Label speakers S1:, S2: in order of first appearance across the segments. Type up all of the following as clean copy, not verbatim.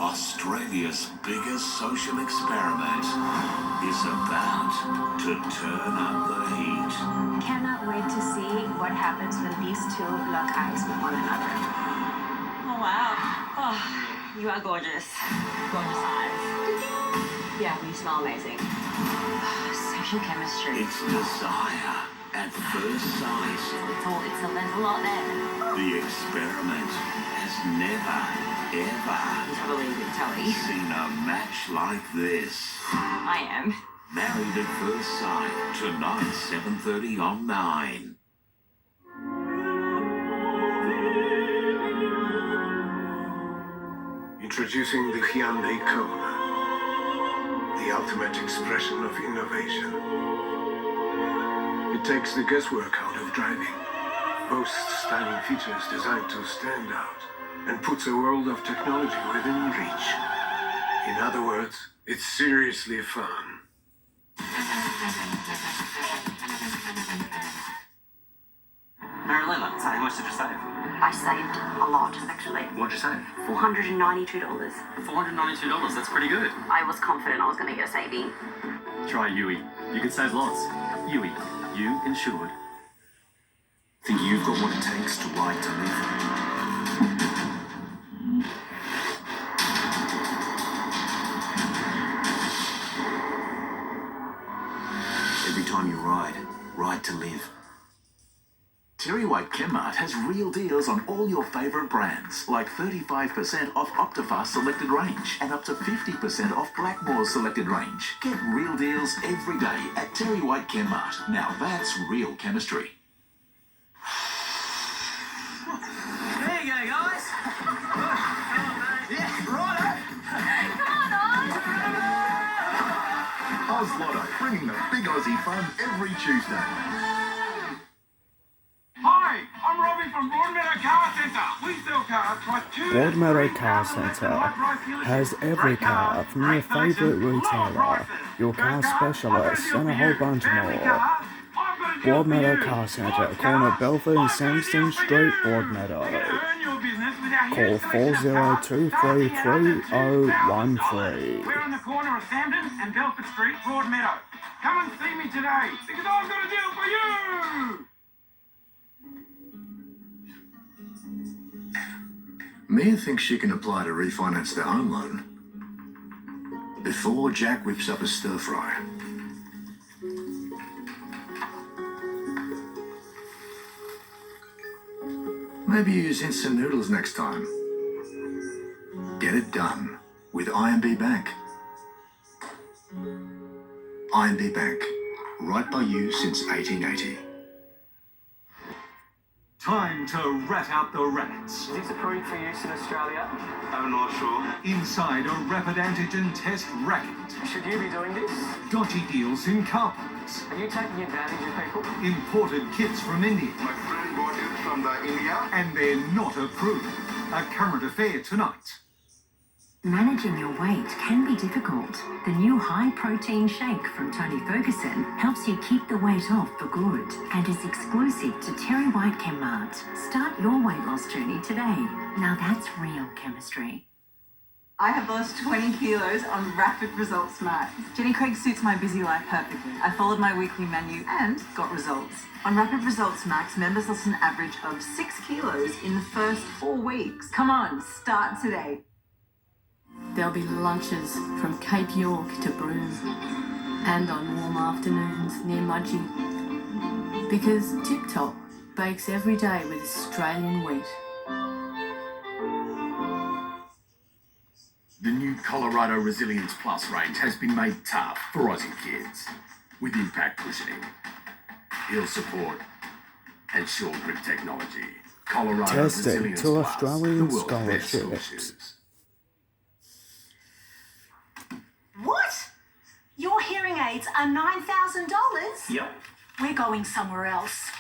S1: Australia's biggest social experiment is about to turn up the heat.
S2: Cannot wait to see what happens when these two lock eyes with one another.
S3: Oh, wow. Oh, you are gorgeous. Gorgeous eyes. Yeah, you smell amazing. Social chemistry.
S1: It's desire at first sight.
S3: There's a lot there.
S1: The experiment has never, ever
S3: Totally Telly.
S1: seen a match like this.
S3: I am.
S1: Married at First Sight, tonight, 7:30 on 9.
S4: Introducing the Hyundai Kona, the ultimate expression of innovation. It takes the guesswork out of driving, boasts stunning features designed to stand out, and puts a world of technology within reach. In other words, it's seriously fun.
S5: Marilyn, so how much did you save?
S6: I saved a lot, actually.
S5: What'd you save?
S6: $492.
S5: $492, that's pretty good.
S6: I was confident I was going to get a saving.
S5: Try Yui. You can save lots. Yui, you insured.
S1: Think you've got what it takes to ride to live? Every time you ride to live. Terry White Chemmart has real deals on all your favourite brands, like 35% off Optifast selected range and up to 50% off Blackmore's selected range. Get real deals every day at Terry White Chemmart. Now that's real chemistry.
S5: There you go, guys. Yeah, righto.
S7: Oz Lotto, bringing the big Aussie fun every Tuesday.
S8: Hi, I'm Robbie from Broadmeadow Car Centre. We sell cars like two...
S9: Broadmeadow Car Centre has every car from your favourite retailer, your car specialist, and a whole bunch more. Broadmeadow Car Centre, corner Belford and Samson Street, Broadmeadow. Call 402-33013.
S8: We're on the corner of Samden and Belford Street, Broadmeadow. Come and see me today, because I've got a deal for you!
S7: Mia thinks she can apply to refinance their home loan before Jack whips up a stir fry. Maybe use instant noodles next time. Get it done with IMB Bank. IMB Bank, right by you since 1880.
S10: Time to rat out the rats.
S5: Is this approved for use in Australia?
S8: I'm not sure.
S10: Inside a rapid antigen test racket.
S5: Should you be doing this?
S10: Dodgy deals in car parks.
S5: Are you taking advantage of people?
S10: Imported kits from India.
S8: My friend bought it from India.
S10: And they're not approved. A current affair tonight.
S11: Managing your weight can be difficult. The new high-protein shake from Tony Ferguson helps you keep the weight off for good and is exclusive to Terry White Chemmart. Start your weight loss journey today. Now that's real chemistry.
S12: I have lost 20 kilos on Rapid Results Max. Jenny Craig suits my busy life perfectly. I followed my weekly menu and got results. On Rapid Results Max, members lost an average of 6 kilos in the first 4 weeks. Come on, start today.
S11: There'll be lunches from Cape York to Broome and on warm afternoons near Mudgee. Because Tip Top bakes every day with Australian wheat.
S7: The new Colorado Resilience Plus range has been made tough for Aussie kids with impact cushioning, heel support, and short grip technology. Colorado
S9: Testing
S7: Resilience
S9: to
S7: Plus,
S9: Australian
S7: the world's best school
S9: scholarships.
S7: shoes.
S2: What? Your hearing aids are $9,000?
S5: Yep.
S2: We're going somewhere else.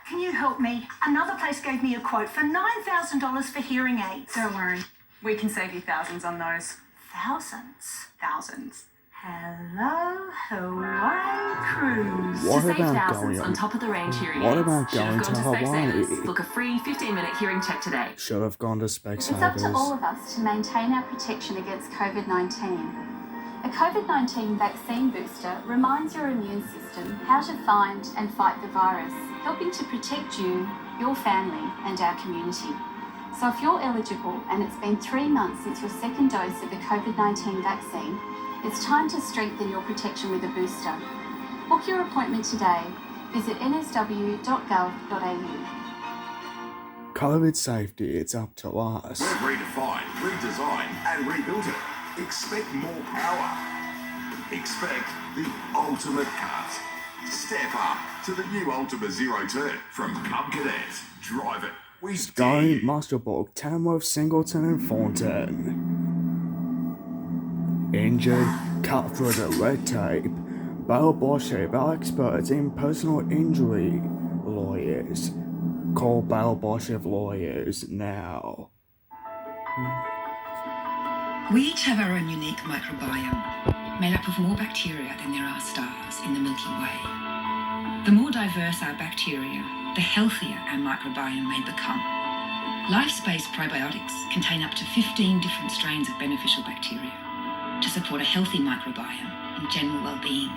S2: Can you help me? Another place gave me a quote for $9,000 for hearing aids.
S12: Don't worry, we can save you thousands on those.
S2: Thousands?
S12: Thousands.
S2: Hello, Hawaii Cruise.
S9: What
S3: To save
S9: about
S3: thousands
S9: going?
S3: on top of the range hearing
S9: What
S3: aids.
S9: about
S3: Should have
S9: going
S3: gone
S9: to
S3: Specsavers.
S9: Hawaii?
S3: Book a free 15-minute hearing check today.
S9: Should have gone to
S13: It's up to all
S9: Specsavers.
S13: of us to maintain our protection against COVID-19. A COVID-19 vaccine booster reminds your immune system how to find and fight the virus, helping to protect you, your family, and our community. So if you're eligible and it's been 3 months since your second dose of the COVID-19 vaccine, it's time to strengthen your protection with a booster. Book your appointment today. Visit nsw.gov.au.
S9: COVID safety, it's up to us.
S7: We've redefined, redesigned, and rebuilt it. Expect more power. Expect the ultimate cut. Step up to the new Ultima Zero Turn from Cub Cadet. Drive it. We
S9: Sky, Masterbook, Tamworth, Singleton, and Thornton. Injured, cut through the red tape. Bell Boschip are experts in personal injury lawyers. Call Bell Boschip lawyers now.
S14: We each have our own unique microbiome, made up of more bacteria than there are stars in the Milky Way. The more diverse our bacteria, the healthier our microbiome may become. Life-Space probiotics contain up to 15 different strains of beneficial bacteria to support a healthy microbiome and general well-being.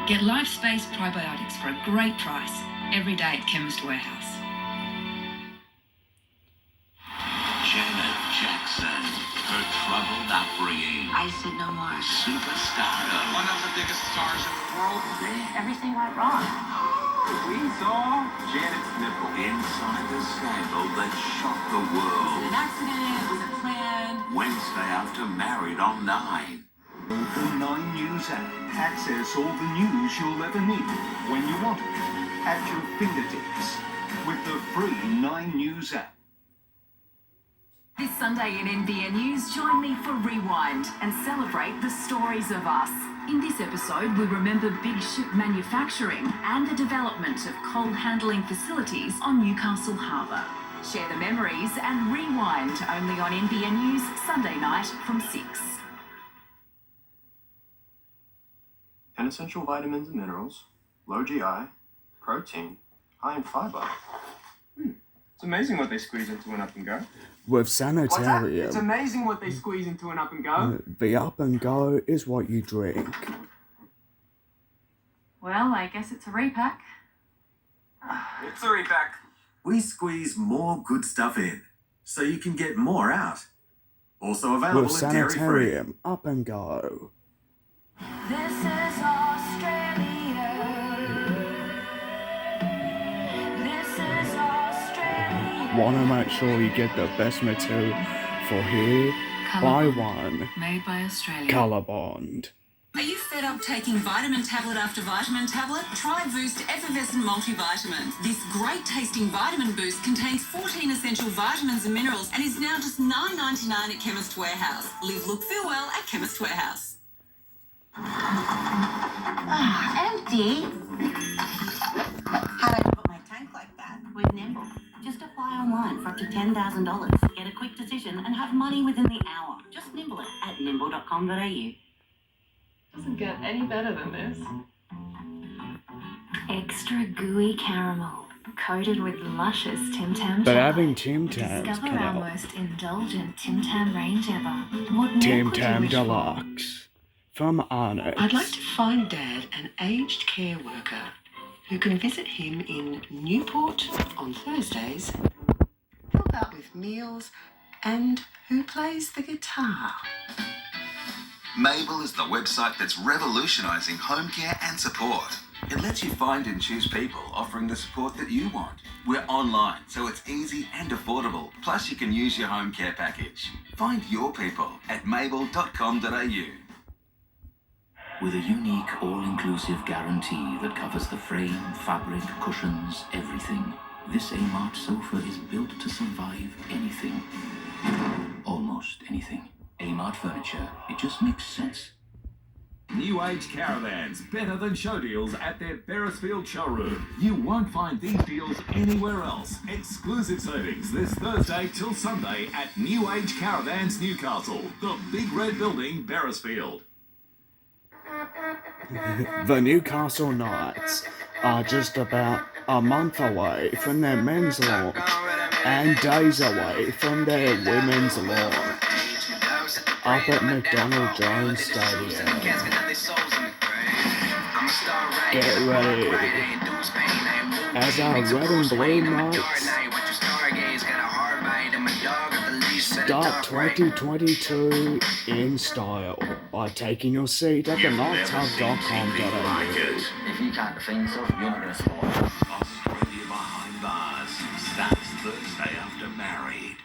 S14: Get Life-Space probiotics for a great price every day at Chemist Warehouse.
S1: Janet Jackson, her troubled upbringing,
S3: I said no more.
S1: superstardom.
S8: One of the biggest stars in the world.
S3: Everything went wrong.
S8: We saw Janet's nipple.
S1: Inside the scandal that shocked the world.
S3: An accident? Was it planned?
S1: Wednesday after Married on 9.
S10: The 9 News app. Access all the news you'll ever need when you want it. At your fingertips. With the free 9 News app.
S3: This Sunday in NBN News, join me for Rewind and celebrate the stories of us. In this episode, we remember big ship manufacturing and the development of coal handling facilities on Newcastle Harbour. Share the memories and rewind only on NBN News Sunday night from 6.
S5: 10 essential vitamins and minerals, low GI, protein, high in fiber. It's amazing what they squeeze into an up and go.
S9: With
S8: It's
S9: sanitarium,
S8: amazing what they squeeze into an up and go.
S9: the up and go is what you drink.
S12: Well, I guess it's a repack.
S8: It's a repack.
S1: We squeeze more good stuff in, so you can get more out. Also available
S9: With
S1: at dairy free.
S9: sanitarium, up and go.
S2: This is Australia. This is Australia.
S9: Wanna make sure you get the best material for here? Buy one.
S14: Made by Australia.
S9: Colour Bond.
S15: Are you fed up taking vitamin tablet after vitamin tablet? Try Boost Effervescent Multivitamin. This great tasting vitamin boost contains 14 essential vitamins and minerals and is now just $9.99 at Chemist Warehouse. Live, look, feel well at Chemist Warehouse.
S3: Empty?
S16: How'd I put my tank like that? With Nimble. Just apply online for up to $10,000. Get a quick decision and have money within the hour. Just nimble it at nimble.com.au.
S3: Doesn't get any better than this.
S11: Extra gooey caramel, coated with luscious Tim Tam
S9: But
S11: chocolate.
S9: having Tim Tams
S11: Discover
S9: can
S11: our
S9: help.
S11: most indulgent Tim Tam range ever. What more
S9: Tim
S11: could you
S9: Tam
S11: wish for?
S9: Deluxe. From Onyx.
S17: I'd like to find Dad an aged care worker who can visit him in Newport on Thursdays, help out with meals, and who plays the guitar.
S1: Mabel is the website that's revolutionising home care and support. It lets you find and choose people offering the support that you want. We're online, so it's easy and affordable. Plus, you can use your home care package. Find your people at mabel.com.au. With a unique, all-inclusive guarantee that covers the frame, fabric, cushions, everything, this Amart sofa is built to survive anything. Almost anything. Amart Furniture. It just makes sense.
S18: New Age Caravans, better than show deals at their Beyersdorf showroom. You won't find these deals anywhere else. Exclusive savings this Thursday till Sunday at New Age Caravans Newcastle, the Big Red Building, Beyersdorf.
S9: The Newcastle Knights are just about a month away from their men's launch and days away from their women's launch up at McDonald Jones Stadium. Get ready as our red and blue Knights start 2022 in style by taking your seat at the nighthub.com.au.
S1: If you can't defend yourself, you're not going to survive. Australia behind bars starts Thursday after married.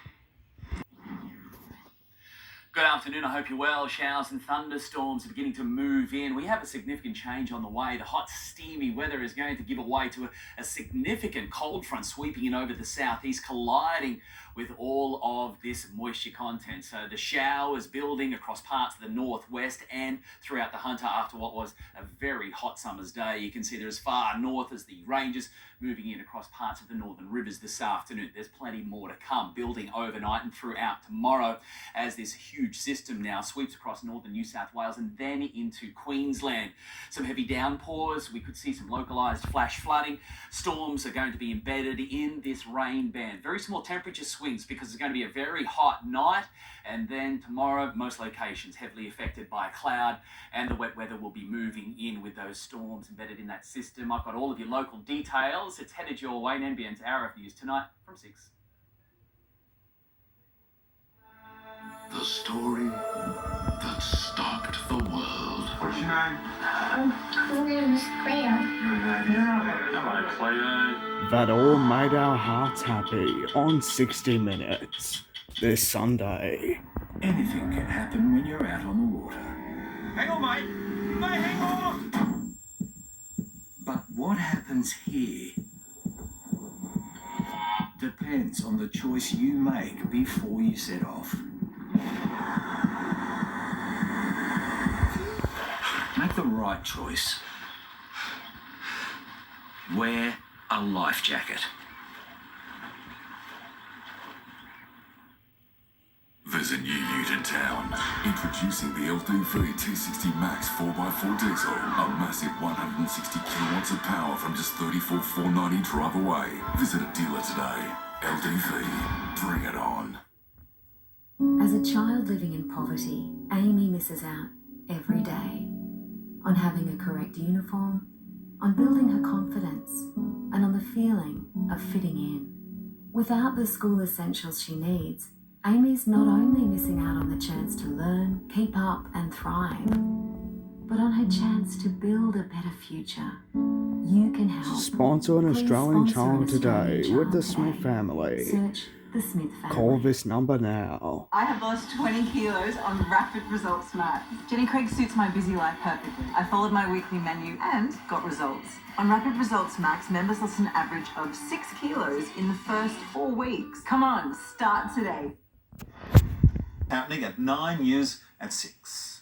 S19: Good afternoon, I hope you're well. Showers and thunderstorms are beginning to move in. We have a significant change on the way. The hot, steamy weather is going to give way to a significant cold front sweeping in over the southeast, colliding with all of this moisture content. So the showers building across parts of the northwest and throughout the Hunter after what was a very hot summer's day. You can see they're as far north as the ranges, moving in across parts of the northern rivers this afternoon. There's plenty more to come, building overnight and throughout tomorrow as this huge system now sweeps across northern New South Wales and then into Queensland. Some heavy downpours. We could see some localised flash flooding. Storms are going to be embedded in this rain band. Very small temperature swings because it's going to be a very hot night, and then tomorrow most locations heavily affected by cloud, and the wet weather will be moving in with those storms embedded in that system. I've got all of your local details. It's headed your way in NBN's Hour of News tonight from 6.
S7: The story that stopped the world.
S8: What's your name?
S20: My name is Cleo.
S8: Hello, Cleo.
S9: That all made our hearts happy on 60 Minutes this Sunday.
S1: Anything can happen when you're out on the water.
S8: Hang on, mate. Mate, hang on.
S1: But what happens here depends on the choice you make before you set off. Make the right choice. Wear a life jacket.
S7: There's a new ute in town. Introducing the LDV 260 Max 4x4 diesel. A massive 160 kilowatts of power from just $34,490 drive away. Visit a dealer today. LDV. Bring it on.
S11: As a child living in poverty, Amy misses out every day on having a correct uniform, on building her confidence, and on the feeling of fitting in. Without the school essentials she needs, Amy's not only missing out on the chance to learn, keep up, and thrive, but on her chance to build a better future. You can help.
S9: Sponsor an
S11: Please
S9: Australian
S11: sponsor an
S9: child today
S11: Australian
S9: with the
S11: child
S9: Smith
S11: today.
S9: family.
S11: Search the Smith family.
S9: Call this number now.
S12: I have lost 20 kilos on Rapid Results Max. Jenny Craig suits my busy life perfectly. I followed my weekly menu and got results. On Rapid Results Max, members lost an average of 6 kilos in the first 4 weeks. Come on, start today.
S21: Happening at 9 years at 6.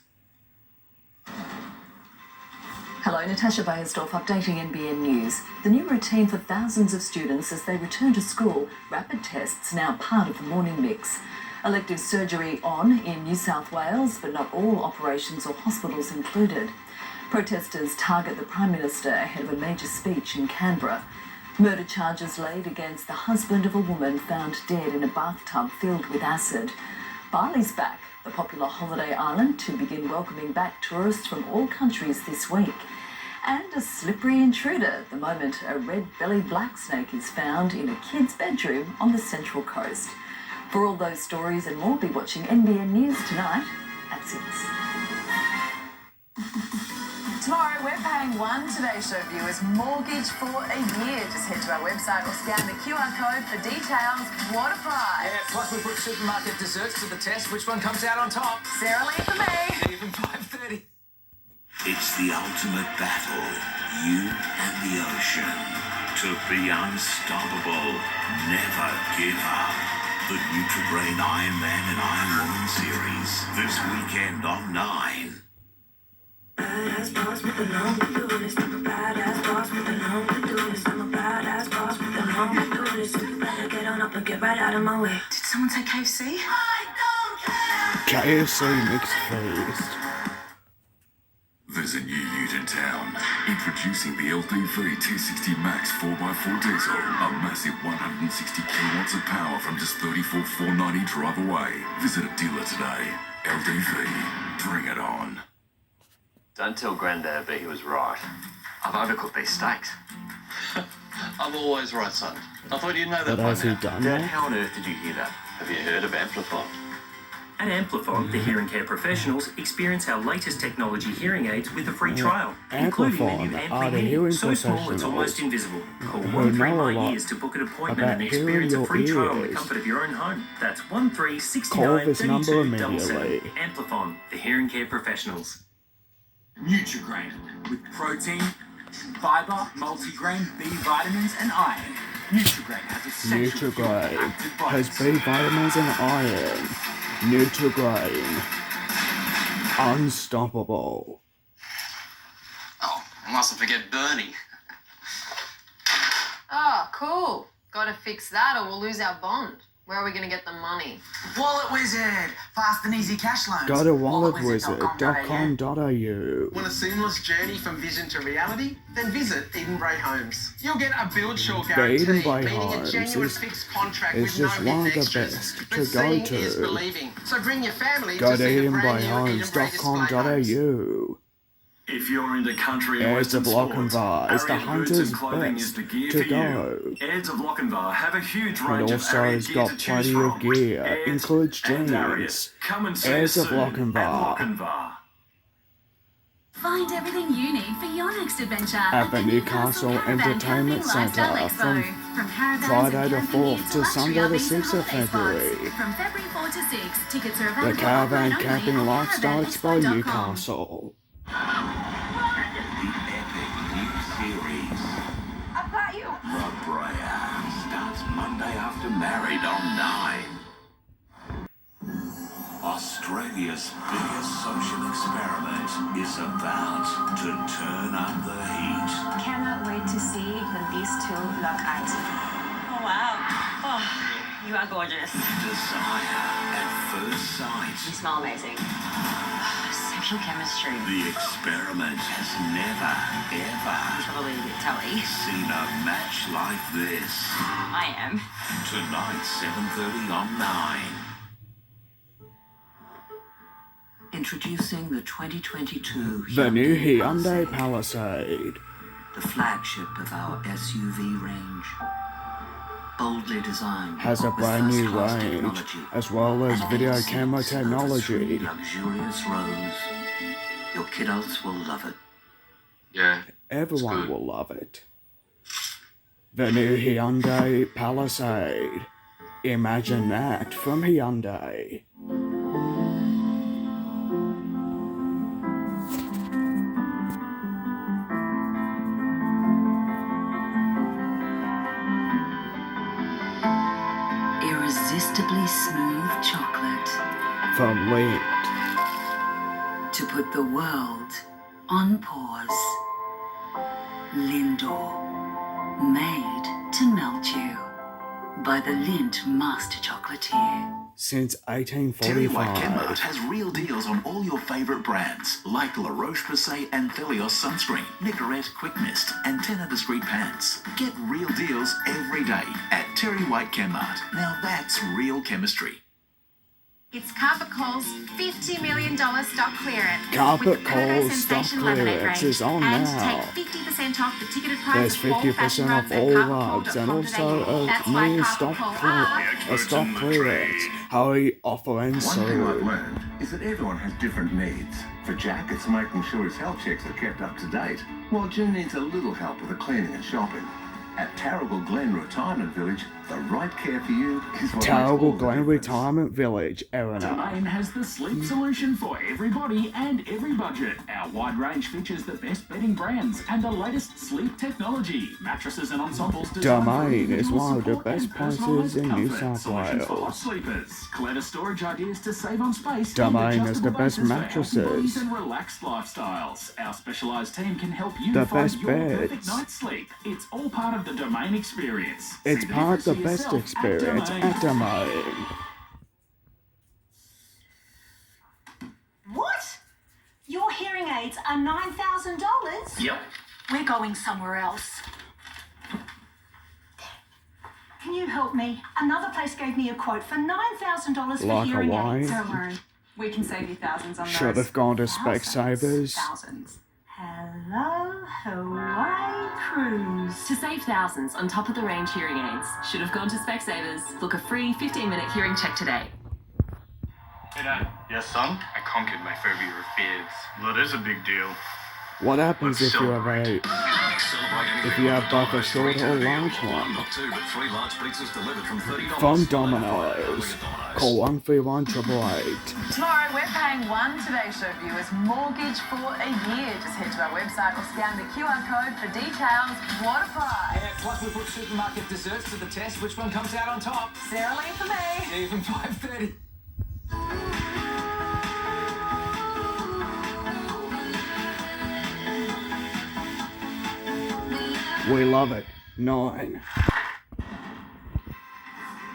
S22: Hello, Natasha Beyersdorf updating NBN News. The new routine for thousands of students as they return to school, rapid tests now part of the morning mix. Elective surgery on in New South Wales, but not all operations or hospitals included. Protesters target the Prime Minister ahead of a major speech in Canberra. Murder charges laid against the husband of a woman found dead in a bathtub filled with acid. Bali's back, the popular holiday island, to begin welcoming back tourists from all countries this week. And a slippery intruder, the moment a red-bellied black snake is found in a kid's bedroom on the Central Coast. For all those stories and more, be watching NBN News tonight at 6.
S23: Tomorrow, we're paying one Today Show viewers mortgage for a year. Just head to our website or scan the QR code for details. What a prize!
S24: Yeah, plus we put supermarket desserts to the test. Which one comes out on top?
S23: Sara Lee for me.
S24: Even 5:30.
S1: It's the ultimate battle, you and the ocean. To be unstoppable, never give up. The Nutribrain Iron Man and Iron Woman series, this weekend on 9.
S20: Badass boss with the long to-do-list. I'm a badass boss with the long to-do-list. I'm a badass boss with the long to-do-list. You better get on up and get right out of my way.
S23: Did someone say KFC?
S9: KFC Mixed Feast.
S7: There's a new Introducing the LDV 260 Max 4x4 diesel. A massive 160 kilowatts of power from just $34,490 drive away. Visit a dealer today. LDV. Bring it on.
S4: Don't tell Grandad, but he was right. I've overcooked these steaks.
S6: I'm always right, son. I thought you'd know that
S9: But
S6: by
S9: has he
S6: now.
S9: done
S4: Dad,
S9: that?
S4: how on earth did you hear that? Have you heard of Amplifon?
S10: At Amplifon, the hearing care professionals experience our latest technology hearing aids with a free trial, including the new
S9: Amplifon are the
S10: Ampli
S9: hearing
S10: so small it's almost
S9: professionals
S10: invisible. Call
S9: who know a
S10: 13
S9: lot
S10: Ears to book an appointment
S9: about
S10: and
S9: hearing
S10: experience a
S9: your
S10: free trial in the
S9: ears.
S10: comfort of your own home. That's 1369
S9: Call this number
S10: 3277.
S9: immediately.
S10: Amplifon, the hearing care professionals.
S8: Nutrigrain with protein, fibre, multigrain, B vitamins and iron. Nutrigrain has essential
S9: Nutrigrain
S8: active
S9: has B vitamins and iron. Nutrigrain. Unstoppable.
S24: Oh, I mustn't forget Bernie.
S13: Oh, cool. Gotta fix that or we'll lose our bond. Where are we gonna get the money?
S25: Wallet Wizard! Fast and easy cash loans.
S9: Go to walletwizard.com.au.
S25: Want a seamless journey from vision to reality? Then visit Eden Bray Homes. You'll get a build sure
S9: The
S25: guarantee,
S9: Eden Bray
S25: meaning a
S9: Homes
S25: genuine
S9: is
S25: fixed contract with
S9: just
S25: no
S9: one of
S25: hidden
S9: the
S25: extras.
S9: best
S25: But
S9: to go
S25: seeing is
S9: to.
S25: believing. So bring your family
S9: Go
S25: to
S9: to
S25: see the brand new Eden Bray display homes.
S9: edenbrayhomes.com.au.
S18: If you're into country and
S9: Airs
S18: western
S9: of
S18: sports,
S9: Lochinvar is the
S18: Ariat Boots
S9: Hunter's
S18: and Clothing
S9: best
S18: is the gear
S9: to
S18: for
S9: go.
S18: you. Airs of Lochinvar have a huge
S9: It
S18: range of
S9: also
S18: Ariat
S9: has
S18: gear
S9: got
S18: to choose
S9: plenty
S18: from.
S9: of gear,
S18: Airs
S9: includes
S18: and
S9: jeans.
S18: Ariat. Come and see
S9: Airs
S18: us
S9: of
S18: soon at
S9: Lochinvar.
S18: Lochinvar.
S3: Find everything you need for your next adventure
S9: At the Newcastle Entertainment Centre from Friday the 4th to Sunday the 6th of February.
S3: From February 4 to 6, tickets are
S9: The
S3: available
S9: Caravan
S3: online
S9: Camping
S3: only at
S9: Lifestyle Expo
S3: caravanexpo.com.
S9: Newcastle.
S1: The epic new series,
S2: I've got you.
S1: The Brayer, starts Monday after Married on 9. Australia's biggest social experiment is about to turn up the heat.
S26: Cannot wait to see when these two lock eyes.
S15: Oh, wow. Oh, you are gorgeous.
S1: Desire at first sight.
S15: You smell amazing. Sexual chemistry.
S1: The experiment has never, ever
S15: Probably a bit telly.
S1: seen a match like this.
S15: I am.
S1: Tonight, 7:30 on 9.
S27: Introducing the 2022
S9: The new Hyundai Palisade.
S27: the flagship of our SUV range. Boldly designed
S9: Has a
S27: with
S9: brand new
S27: first-class
S9: range,
S27: technology
S9: as well as
S27: and
S9: video
S27: AC
S9: camera
S27: with three
S9: technology.
S27: luxurious rows. Your kiddos will love it.
S5: Yeah.
S9: Everyone will love it. The new Hyundai Palisade. Imagine that from Hyundai.
S27: Irresistibly smooth chocolate
S9: From Lint.
S27: to put the world on pause. Lindor, made to melt you by the Lindt Master Chocolatier.
S9: Since
S1: Terry White
S9: 1845.
S1: Kenmart has real deals on all your favourite brands, like La Roche-Posay and Thelios Sunscreen, Nicorette Quick Mist, and 10 of Discreet Pants. Get real deals every day at Terry White Kenmart. Now that's real chemistry.
S28: It's Carpet Cole's $50 million stock clearance.
S9: Carpet
S28: with the Kogo
S9: Cole's stock
S28: Sensation Laminate
S9: clearance
S28: range.
S9: is on
S28: and
S9: now.
S28: take 50% off the ticketed price
S9: There's
S28: of all fashion
S9: 50%
S28: rugs
S9: off
S28: at
S9: all
S28: carpetcole.com.au.
S9: rugs and also
S28: That's
S9: a
S28: why
S9: new
S28: Carpet Cole
S9: stock clearance. Hurry, offer and
S7: One thing I've
S9: sold.
S7: learned is that everyone has different needs. For Jack, it's making sure his health checks are kept up to date, while June needs a little help with the cleaning and shopping. At Tarragul Glen Retirement Village, the right care for you is what
S9: Tarragul Glen Retirement Village, Erina.
S18: Domain has the sleep solution for everybody and every budget. Our wide range features the best bedding brands and the latest sleep technology. Mattresses and ensembles designed for
S9: Domain is
S18: individual
S9: one of the
S18: support
S9: best
S18: and
S9: places
S18: personalised
S9: in New
S18: comfort.
S9: South
S18: Solutions for hot
S9: Wales.
S18: sleepers. Clever storage ideas to save on space.
S9: Domain
S18: and
S9: is the
S18: adjustable
S9: best
S18: bases for healthy
S9: mattresses.
S18: bodies and relaxed lifestyles. Our specialised team can help you
S9: The
S18: find
S9: best
S18: your perfect
S9: beds.
S18: night's sleep. It's all part of the Domain experience.
S9: It's
S18: See the
S9: part of the
S18: difference
S9: best
S18: for yourself
S9: experience at Domain.
S2: What? Your hearing aids are $9,000?
S4: Yep.
S2: We're going somewhere else. Can you help me? Another place gave me a quote for $9,000 for
S9: Like
S2: hearing
S9: Hawaii?
S2: aids.
S23: Don't worry. We can save you thousands on
S9: Should
S23: those.
S9: have gone to Specsavers.
S23: Thousands.
S2: Hello, Hawaii Cruise.
S3: To save thousands on top of the range hearing aids, should have gone to Specsavers. Book a free 15-minute hearing check today.
S8: Hey, Dad. Yes, son? I conquered my phobia of beards. That is a big deal.
S9: What happens if you have both a short or large one? From Domino's. Call 131 888.
S23: Tomorrow we're paying one Today Show viewers mortgage for a year. Just head to our website or scan the QR code for details. What a prize!
S24: Yeah, plus we put supermarket desserts to the test. Which one comes out on top?
S23: Sarah Lee for me.
S24: Even 5:30.
S9: We love it. 9.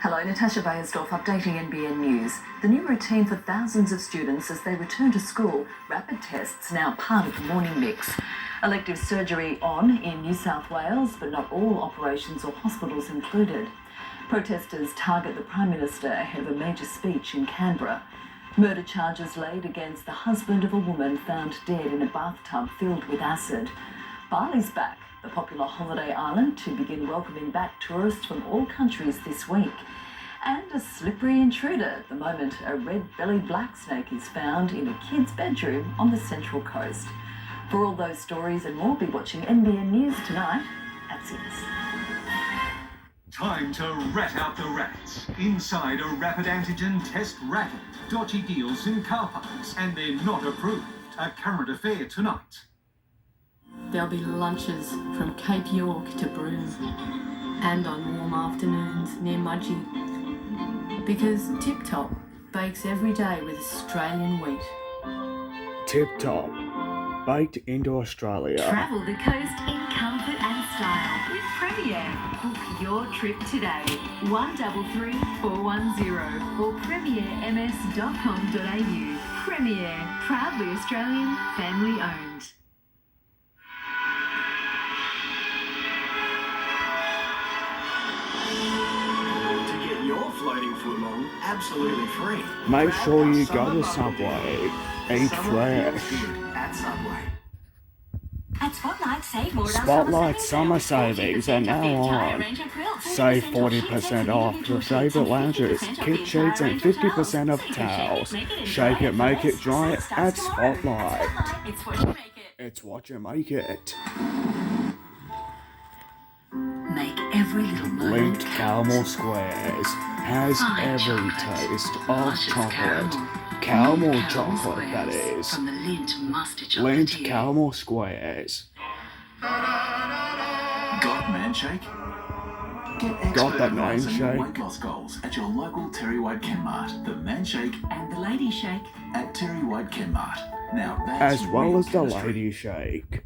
S11: Hello, Natasha Beyersdorf updating NBN News. The new routine for thousands of students as they return to school, rapid tests now part of the morning mix. Elective surgery on in New South Wales, but not all operations or hospitals included. Protesters target the Prime Minister ahead of a major speech in Canberra. Murder charges laid against the husband of a woman found dead in a bathtub filled with acid. Bali's back, the popular holiday island, to begin welcoming back tourists from all countries this week. And a slippery intruder. The moment a red-bellied black snake is found in a kid's bedroom on the Central Coast. For all those stories and more, be watching NBN News tonight at 6.
S18: Time to rat out the rats. Inside a rapid antigen test racket. Dodgy deals in car parks, and they're not approved. A current affair tonight.
S12: There'll be lunches from Cape York to Broome, and on warm afternoons near Mudgee. Because Tip Top bakes every day with Australian wheat.
S9: Tip Top. Baked into Australia.
S3: Travel the coast in comfort and style with Premier. Book your trip today. 133 410 or premierms.com.au. Premier, proudly Australian, family owned.
S1: To get your floating footlong absolutely free.
S9: Make sure you go to Subway. Eat fresh.
S1: At Subway.
S2: At Spotlight, save more.
S9: Spotlight summer savings are now on. Save 40% off your favourite lounges, kit sheets and 50% off towels. Shake it, make it dry at Spotlight. It's what you make it.
S27: Make every little moment
S9: Linked Caramel Squares has every taste of chocolate. Caramel chocolate, that is.
S27: from the Lindt Master
S9: Linked
S27: Chocolatier.
S9: Caramel Squares.
S1: Got man shake? Get
S9: Got
S1: expert
S9: that man
S1: advice on your
S9: shake?
S1: weight loss goals at your local Terry White Kenmart. The man shake
S3: And the lady shake.
S1: at Terry White Kenmart. Now that's
S9: As well
S1: real
S9: as the
S1: chemistry.
S9: Lady Shake.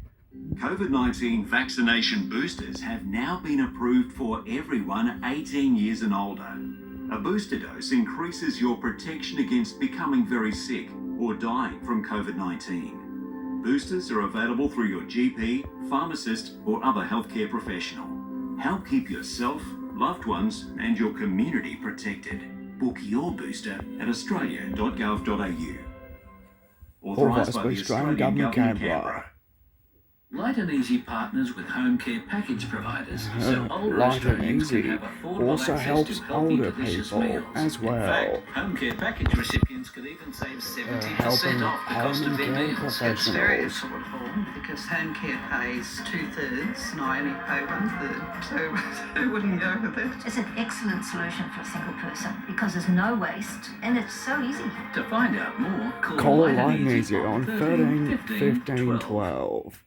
S14: COVID-19 vaccination boosters have now been approved for everyone 18 years and older. A booster dose increases your protection against becoming very sick or dying from COVID-19. Boosters are available through your GP, pharmacist, or other healthcare professional. Help keep yourself, loved ones, and your community protected. Book your booster at australia.gov.au.
S9: Authorised by the Australian Government, Canberra.
S16: Light and Easy partners with home care package providers, so older
S9: Light and
S16: Australians can
S9: Easy
S16: have affordable
S9: also
S16: access
S9: helps
S16: to healthy,
S9: older
S16: delicious
S9: people
S16: meals.
S9: as
S16: In
S9: well.
S16: fact, home care package recipients could even save 70%
S9: helping
S16: off the cost
S9: home
S16: of their
S9: care
S16: meals.
S17: It's very
S9: professionals.
S17: affordable because home care pays 2/3 and I only pay 1/3. So who wouldn't go for that?
S2: It's an excellent solution for a single person because there's no waste and it's so easy.
S16: To find out more,
S9: Call
S16: Light
S9: Light
S16: and
S9: and Easy on 13 15 12.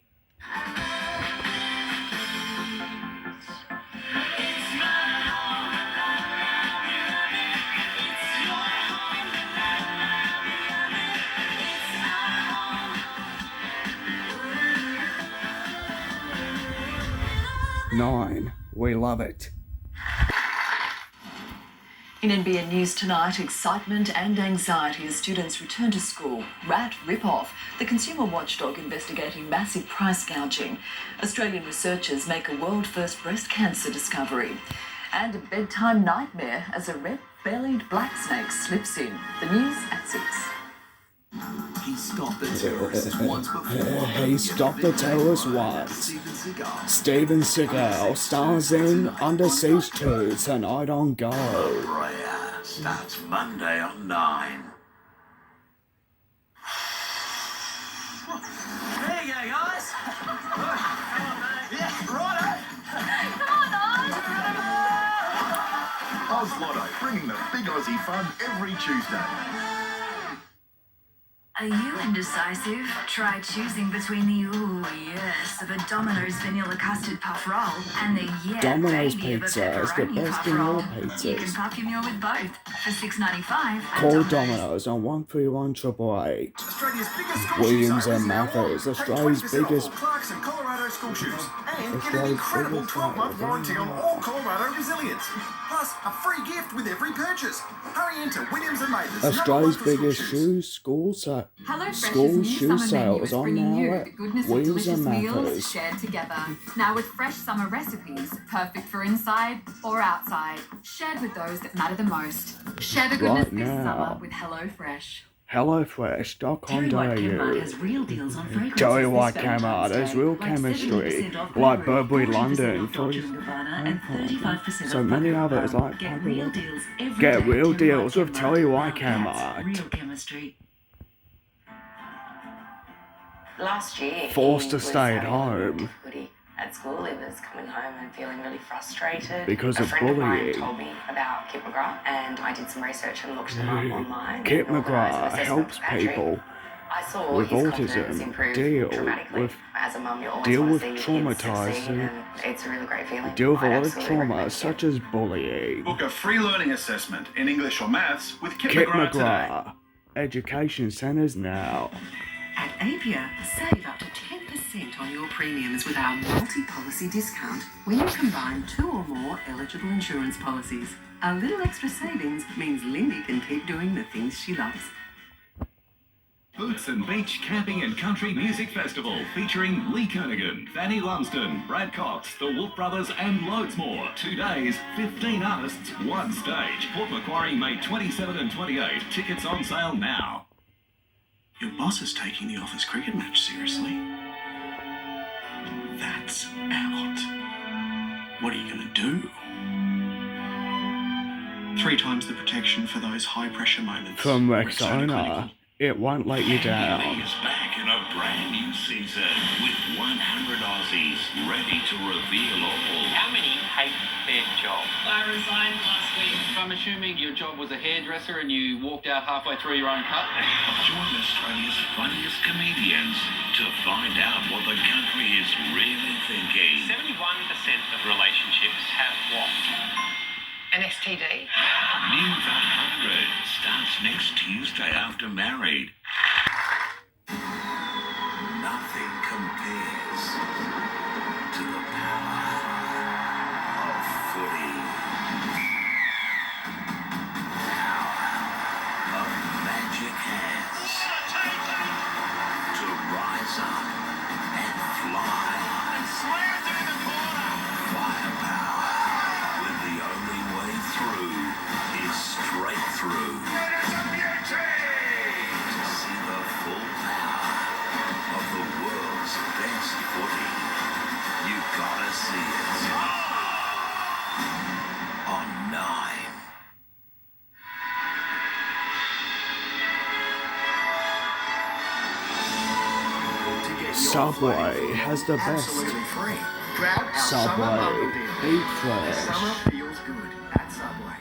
S9: Nine, we love it.
S11: In NBN News tonight, excitement and anxiety as students return to school. Rat rip-off. The consumer watchdog investigating massive price gouging. Australian researchers make a world-first breast cancer discovery. And a bedtime nightmare as a red-bellied black snake slips in. The news at 6.
S1: He stopped the terrorists once before.
S9: He stopped the terrorists once. Steven Seagal stars in Under Siege 2 tonight on Go.
S1: Prayer starts Monday on 9. There you go, guys. Come on, mate. Yeah, righto. Come on,
S7: Oz Lotto, bringing the big Aussie fun every Tuesday.
S3: Are you indecisive? Try choosing between the ooh yes of a Domino's vanilla custard puff roll and the yeah
S9: Domino's
S3: baby
S9: pizza
S3: of a
S9: is the
S3: pepperoni
S9: best
S3: puff
S9: in all
S3: roll. You can
S9: pizzas.
S3: puff your meal with both for $6.95.
S9: Call Domino's on 131 888.
S7: Australia's biggest school
S9: Williams
S7: shoe
S9: and
S7: sale is now
S9: Mathers,
S7: on.
S9: Australia's
S7: Take 20%
S9: biggest.
S7: off all Clark's and Colorado school shoes. And get an
S9: Australia's
S7: incredible
S9: biggest
S7: 12-month
S9: one.
S7: warranty on all Colorado Resilience. Plus, a free gift with every purchase. Hurry into Williams and Mathers.
S9: Australia's biggest school shoe sales on now at Williams and Mathers.
S3: Shared together. Now with fresh summer recipes, perfect for inside or outside. Shared with those that matter the most. Share the goodness
S9: Right
S3: this
S9: now.
S3: summer with HelloFresh.
S9: HelloFresh.com.au.
S27: has real deals on fragrances
S9: Tell you
S27: this
S9: what,
S27: Valentine's
S9: Kmart has
S27: Day,
S9: real
S27: like
S9: chemistry,
S27: 70% off
S9: like
S27: Burberry,
S9: Burberry
S27: 40%
S9: London,
S27: off Dolce & Gabbana, and 35%
S9: so
S27: off
S9: many
S27: Paco
S9: others
S27: Rabanne.
S9: like
S27: Get
S9: Paco
S27: real
S9: Rabanne.
S27: deals every
S9: Get
S27: day
S9: real
S27: at
S9: deals with
S27: Kmart.
S9: Tell You Why
S27: Now that's
S9: Kmart.
S27: real chemistry.
S26: Last year,
S9: Forced
S26: he
S9: to
S26: was
S9: stay at
S26: having a
S9: home
S26: difficulty at school. He was coming home and feeling really frustrated.
S9: because
S26: a
S9: of
S26: friend of mine
S9: bullying.
S26: told me about Kip McGrath, and I did some research and looked him up online.
S9: Kip
S26: and organised an
S9: McGrath
S26: assessment
S9: helps
S26: for Patrick.
S9: people
S26: I saw
S9: with
S26: his confidence
S9: autism
S26: improve
S9: deal
S26: dramatically.
S9: with
S26: As a mum, you always
S9: deal
S26: want
S9: with
S26: to see your kids succeed,
S9: traumatizing
S26: and it's a really great feeling.
S9: deal with a
S26: I'd
S9: lot of
S26: absolutely
S9: trauma
S26: recommend
S9: such as bullying.
S18: Book a free learning assessment in English or maths with Kip
S9: Kip
S18: McGrath today.
S9: McGrath Education Centres now.
S27: At Apia, save up to 10% on your premiums with our multi-policy discount when you combine 2 or more eligible insurance policies. A little extra savings means Lindy can keep doing the things she loves.
S18: Boots and Beach Camping and Country Music Festival featuring Lee Kernaghan, Fanny Lumsden, Brad Cox, the Wolf Brothers and loads more. 2 days, 15 artists, 1 stage. Port Macquarie, May 27 and 28. Tickets on sale now. Your boss is taking the office cricket match seriously. That's out. What are you going to do? 3 times the protection for those high pressure moments.
S9: From Rexona, it won't let you down.
S6: is back in a brand new season with 100 Aussies ready to reveal all.
S10: How many hate their job?
S13: I resigned last week.
S10: I'm assuming your job was a hairdresser and you walked out halfway through your own cut?
S6: Join Australia's funniest comedians to find out what the country is really thinking.
S10: 71% of relationships have what?
S13: An STD.
S6: News 100 starts next Tuesday after Married.
S1: Nothing compares to the power of footy. Power of magic hands to rise up and fly. And slam it in the corner. Firepower when the only way through is straight through. To see the full power of the world's best footy, you gotta see it on 9.
S9: Subway has the best.
S7: Absolutely free. Grab our
S9: Subway.
S7: summer bundle deal.
S9: Eat fresh.
S7: Summer feels good at Subway.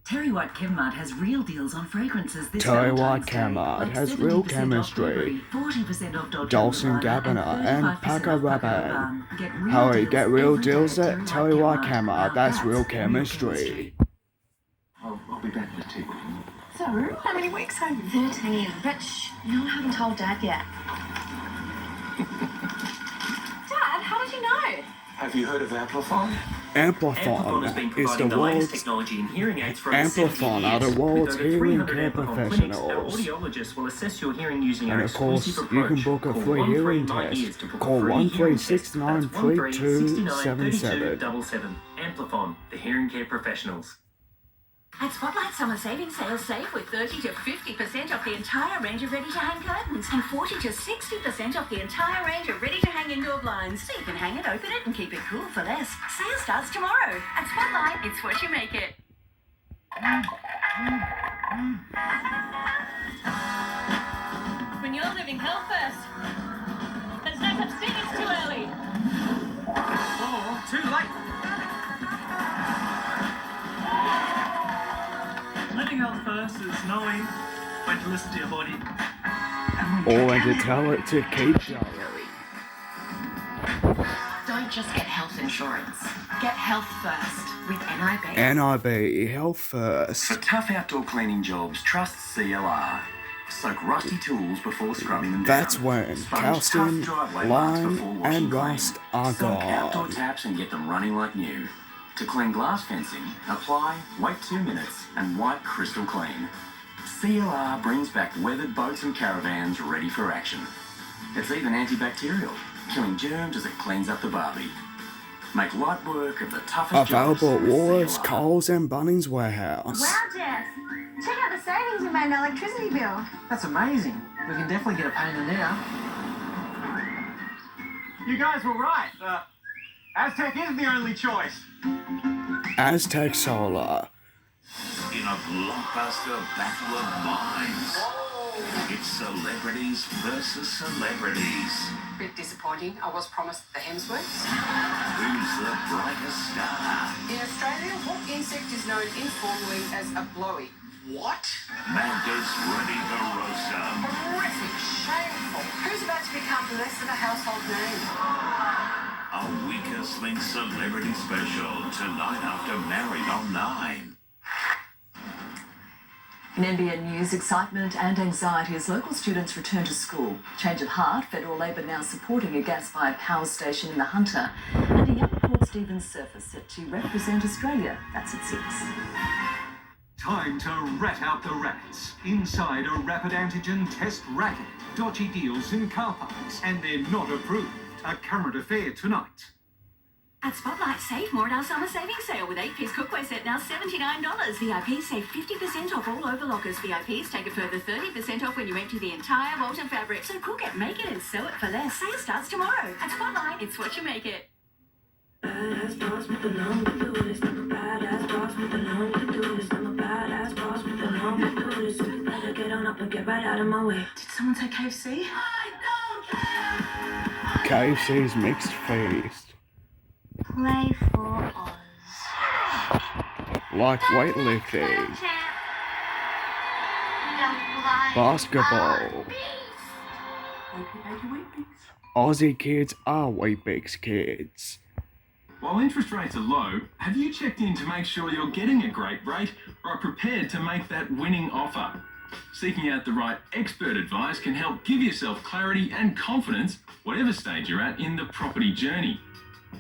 S27: Terry White Kmart has real deals on fragrances this
S9: Terry
S27: Valentine's
S9: White
S27: Day,
S9: Kmart
S27: like
S9: has
S27: 70%
S9: real
S27: off
S9: chemistry.
S27: Burberry, 40% off
S9: Dolce & Gabbana and Paco Rabanne. Hurry, get real deals at Terry White Kmart. That's real chemistry.
S7: I'll be back with tea.
S2: So, how many weeks have you?
S28: 13. But shh, no, I haven't told Dad yet.
S2: Dad, how did you know?
S7: Have you heard of Amplify?
S9: Amplifon
S4: has been
S9: is
S4: providing
S9: the
S4: the latest
S9: world's
S4: technology in hearing aids for over
S9: Amplifon
S4: 17
S9: are
S4: years.
S9: the world's
S4: With over
S9: hearing
S4: 300
S9: care
S4: Amplifon clinics, our
S9: professionals.
S4: audiologists will assess your hearing using
S9: And
S4: our
S9: of course,
S4: exclusive
S9: you
S4: approach.
S9: can book a
S4: Call
S9: free hearing
S4: 139
S9: test.
S4: to book a
S9: Call
S4: free hearing test. That's
S9: 13693277.
S4: 13693277. Amplifon, the hearing care professionals.
S3: At Spotlight Summer Savings Sales, save with 30 to 50% off the entire range of ready-to-hang curtains and 40 to 60% off the entire range of ready-to-hang indoor blinds. So you can hang it, open it and keep it cool for less. Sale starts tomorrow. At Spotlight, it's what you make it.
S5: When you're living health first, there's no such thing as too early.
S8: Or too late. Living health first is knowing when to listen to your body.
S9: Or when to tell it to keep going.
S28: Don't just get health insurance. Get health first with NIB.
S9: NIB, health first.
S1: For tough outdoor cleaning jobs, trust CLR. Soak rusty tools before scrubbing them down.
S9: That's when
S1: Sponge
S9: calcium,
S1: tough driveway marks before
S9: lime,
S1: washing
S9: and
S1: clean.
S9: rust are
S1: Soak outdoor
S9: gone.
S1: taps and get them running like new. To clean glass fencing, apply, wait 2 minutes, and wipe crystal clean. CLR brings back weathered boats and caravans ready for action. It's even antibacterial, killing germs as it cleans up the barbie. Make light work of the toughest jobs
S9: Available at
S1: with
S9: Woolworths,
S1: CLR.
S9: Coles, and Bunnings Warehouse.
S28: Wow, Jeff. Check out the savings we made in our electricity bill.
S24: That's amazing. We can definitely get a painter now.
S8: You guys were right. Aztec is the only choice.
S9: Aztec Solar.
S6: In a blockbuster battle of minds, it's celebrities versus celebrities.
S13: Bit disappointing. I was promised the Hemsworths.
S6: Who's the brightest star?
S13: In Australia, what insect is known informally as a blowy?
S6: What? Mantis Reniverosa.
S13: Horrific, shameful. Who's about to become less of a household name?
S6: A weakest link celebrity special tonight after Married on 9.
S11: In NBN News, excitement and anxiety as local students return to school. Change of heart, Federal Labor now supporting a gas-fired power station in the Hunter. And a young Port Stephens surfer set to represent Australia. That's at 6.
S15: Time to rat out the rats. Inside a rapid antigen test racket. Dodgy deals in car parks, and they're not approved. A current affair tonight.
S3: At Spotlight, save more at our summer savings sale with 8-piece cookware set now $79. VIPs save 50% off all overlockers. VIPs take a further 30% off when you empty the entire Walton fabric. So cook it, make it and sew it for less. Sale starts tomorrow. At Spotlight, it's what you make it.
S5: Badass boss with the long to do list. I'm a badass boss with the long to do list. I'm a badass boss with the long to do list. You better get on up and get right out of my way.
S2: Did someone say KFC?
S9: KFC's mixed feast.
S2: Play for Oz.
S9: Like weightlifting, basketball. Aussie kids are Weet-Bix kids.
S15: While interest rates are low, have you checked in to make sure you're getting a great rate or are prepared to make that winning offer? Seeking out the right expert advice can help give yourself clarity and confidence whatever stage you're at in the property journey.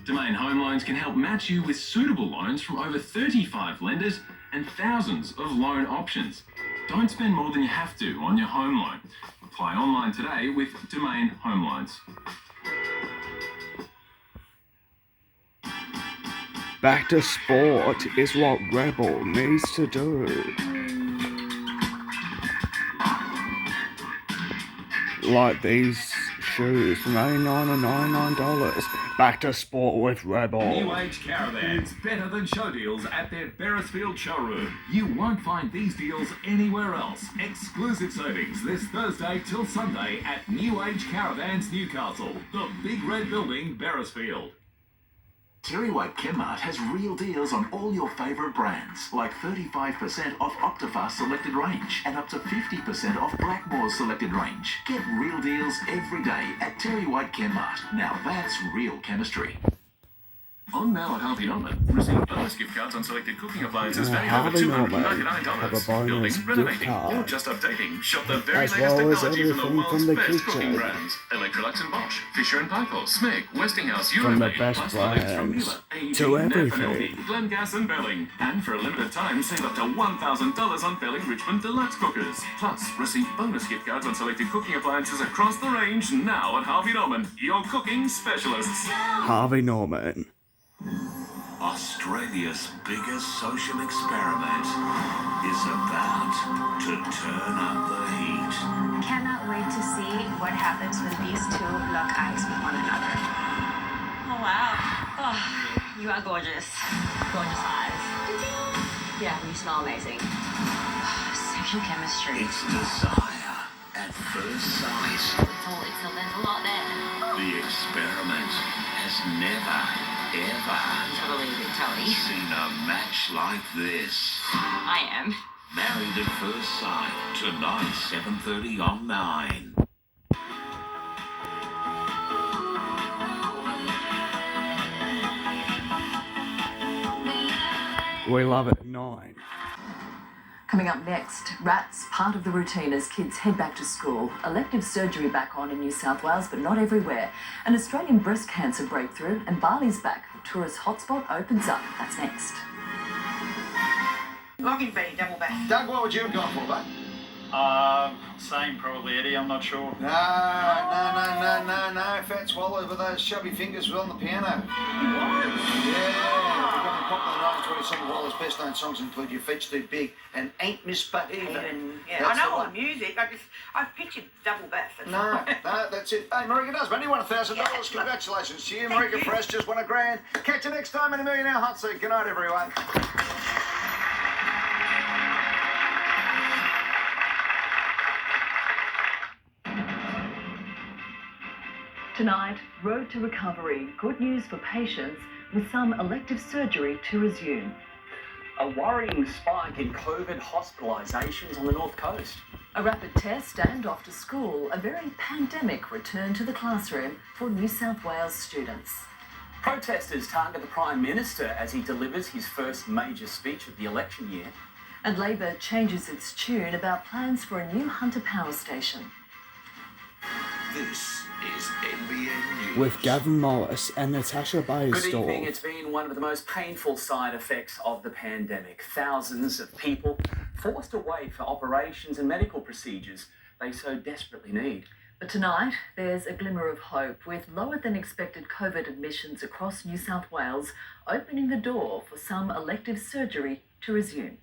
S15: Domain Home Loans can help match you with suitable loans from over 35 lenders and thousands of loan options. Don't spend more than you have to on your home loan. Apply online today with Domain Home Loans.
S9: Back to sport is what Rebel needs to do. Like these shoes from $89 and $99. Back to sport with Rebel.
S18: New Age Caravans, better than show deals at their Beyersdorf showroom. You won't find these deals anywhere else. Exclusive savings this Thursday till Sunday at New Age Caravans Newcastle, the Big Red Building, Beyersfield.
S1: Terry White Chemmart has real deals on all your favourite brands, like 35% off Optifast selected range and up to 50% off Blackmore's selected range. Get real deals every day at Terry White Chemmart. Now that's real chemistry. On now at Harvey Norman, receive bonus gift cards on selected cooking appliances valued over
S9: Harvey Norman
S1: $299.
S9: have a bonus
S1: Building,
S9: gift
S1: renovating, or
S9: card,
S1: just updating. Shop the very
S9: as
S1: latest
S9: well as
S1: technology from the
S9: everything
S1: world's
S9: from the
S1: best cooking
S9: kitchen.
S1: brands. Electrolux and Bosch, Fisher & Paykel, Smeg, Westinghouse,
S9: From the
S1: Euromaid,
S9: best
S1: plus products from
S9: brands
S1: Mueller, AEG,
S9: to everything.
S1: Nefertiti, Glengas and Belling. And for a limited time, save up to $1,000 on Belling Richmond Deluxe cookers. Plus, receive bonus gift cards on selected cooking appliances across the range now at Harvey Norman, your cooking specialists.
S9: Harvey Norman.
S6: Australia's biggest social experiment is about to turn up the heat.
S26: Cannot wait to see what happens when these two lock eyes with one another.
S12: Oh, wow. Oh, you are gorgeous. Gorgeous eyes. Yeah, you smell amazing. Sexual chemistry.
S6: It's desire at first sight.
S12: There's a lot there.
S6: The experiment has never, ever seen a match like this.
S12: I am.
S6: Married at First Sight, tonight, 7:30 on 9.
S9: We love it at 9.
S11: Coming up next, rats part of the routine as kids head back to school. Elective surgery back on in New South Wales, but not everywhere. An Australian breast cancer breakthrough, and Bali's back. The tourist hotspot opens up. That's next.
S8: Log in, Betty, double back.
S14: Doug, what would you have gone for, mate?
S19: Same probably, Eddie, I'm not sure.
S14: No. Fat swallow with those chubby fingers on the piano.
S8: What?
S14: Yeah. Becoming popular 1927 Waller's best known songs include Your Feet's Too Big and Ain't Misbehaving.
S8: Yeah, I know all the music. I've pictured double bass.
S14: No, that's it. Hey, Marika does. Man, you won $1,000. Congratulations to you. Marika Fresh just won $1,000. Catch you next time in a Millionaire Hot Seat. Good night, everyone.
S11: Tonight, road to recovery. Good news for patients with some elective surgery to resume.
S20: A worrying spike in COVID hospitalisations on the North Coast.
S11: A rapid test and off to school. A very pandemic return to the classroom for New South Wales students.
S20: Protesters target the Prime Minister as he delivers his first major speech of the election year.
S11: And Labor changes its tune about plans for a new Hunter power station.
S6: This is NBN News.
S9: With Gavin and Natasha
S20: Good
S9: Beyersdorf.
S20: evening. It's been one of the most painful side effects of the pandemic. Thousands of people forced to wait for operations and medical procedures they so desperately need.
S11: But tonight, there's a glimmer of hope with lower than expected COVID admissions across New South Wales, opening the door for some elective surgery to resume.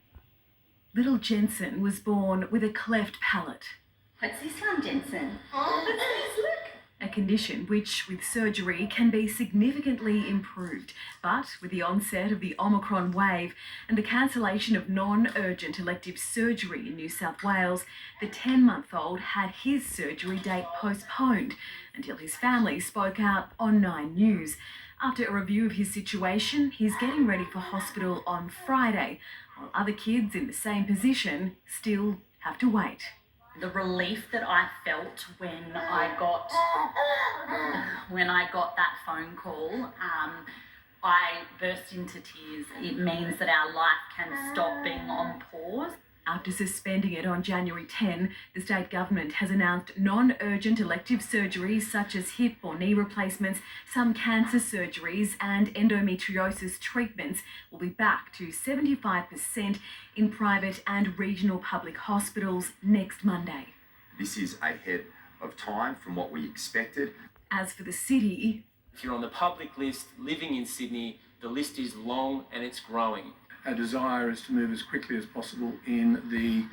S11: Little Jensen was born with a cleft palate.
S21: What's this one, Jensen?
S11: Oh, that's nice, look. A condition which, with surgery, can be significantly improved. But with the onset of the Omicron wave and the cancellation of non-urgent elective surgery in New South Wales, the 10-month-old had his surgery date postponed until his family spoke out on 9 News. After a review of his situation, he's getting ready for hospital on Friday, while other kids in the same position still have to wait.
S21: The relief that I felt when I got that phone call, I burst into tears. It means that our life can stop being on pause.
S11: After suspending it on January 10, the state government has announced non-urgent elective surgeries such as hip or knee replacements, some cancer surgeries and endometriosis treatments will be back to 75% in private and regional public hospitals next Monday.
S22: This is ahead of time from what we expected.
S11: As for the city,
S23: if you're on the public list living in Sydney, the list is long and it's growing.
S25: Our desire is to move as quickly as possible in the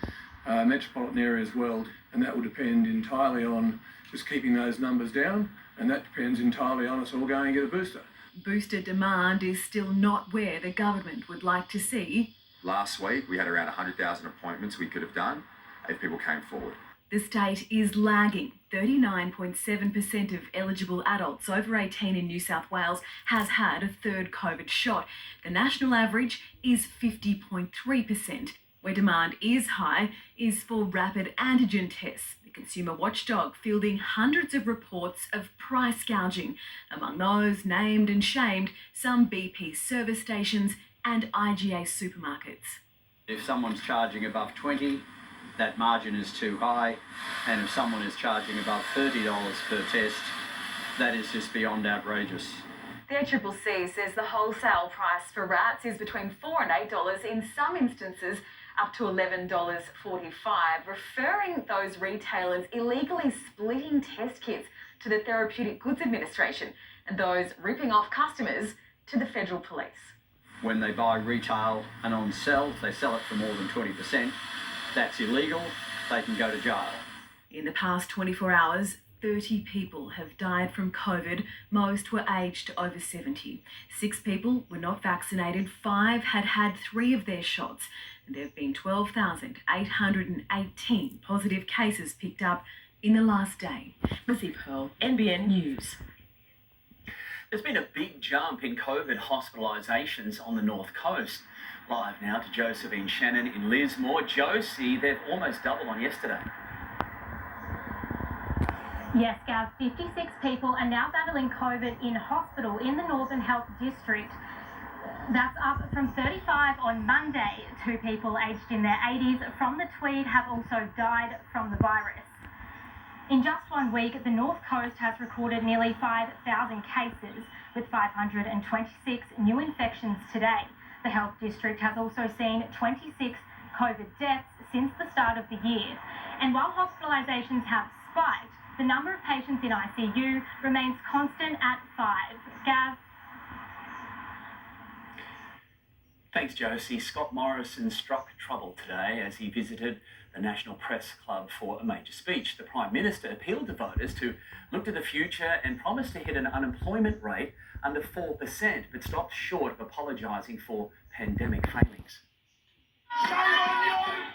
S25: metropolitan area as well, and that will depend entirely on just keeping those numbers down, and that depends entirely on us all going and get a booster.
S11: Booster demand is still not where the government would like to see.
S22: Last week we had around 100,000 appointments we could have done if people came forward.
S11: The state is lagging. 39.7% of eligible adults over 18 in New South Wales has had a third COVID shot. The national average is 50.3%. Where demand is high is for rapid antigen tests. The
S3: consumer watchdog fielding hundreds of reports of price gouging, among those named and shamed some BP service stations and IGA supermarkets.
S4: If someone's charging above 20, that margin is too high, and if someone is charging above $30 per test, that is just beyond outrageous.
S11: The ACCC says the wholesale price for rats is between $4 and $8, in some instances up to $11.45, referring those retailers illegally splitting test kits to the Therapeutic Goods Administration and those ripping off customers to the Federal Police.
S4: When they buy retail and on sell, if they sell it for more than 20%, that's illegal, they can go to jail.
S3: In the past 24 hours, 30 people have died from COVID. Most were aged over 70. 6 people were not vaccinated. 5 had had 3 of their shots. And there have been 12,818 positive cases picked up in the last day. Missy Pearl, NBN News.
S20: There's been a big jump in COVID hospitalisations on the North Coast. Live now to Josephine Shannon in Lismore. Josie, they've almost doubled on yesterday.
S2: Yes, Gav, 56 people are now battling COVID in hospital in the Northern Health District. That's up from 35 on Monday. 2 people aged in their 80s from the Tweed have also died from the virus. In just 1 week, the North Coast has recorded nearly 5,000 cases, with 526 new infections today. The Health District has also seen 26 COVID deaths since the start of the year. And while hospitalisations have spiked, the number of patients in ICU remains constant at 5. Gav?
S20: Thanks, Josie. Scott Morrison struck trouble today as he visited the National Press Club for a major speech. The Prime Minister appealed to voters to look to the future and promised to hit an unemployment rate under 4%, but stopped short of apologising for pandemic failings.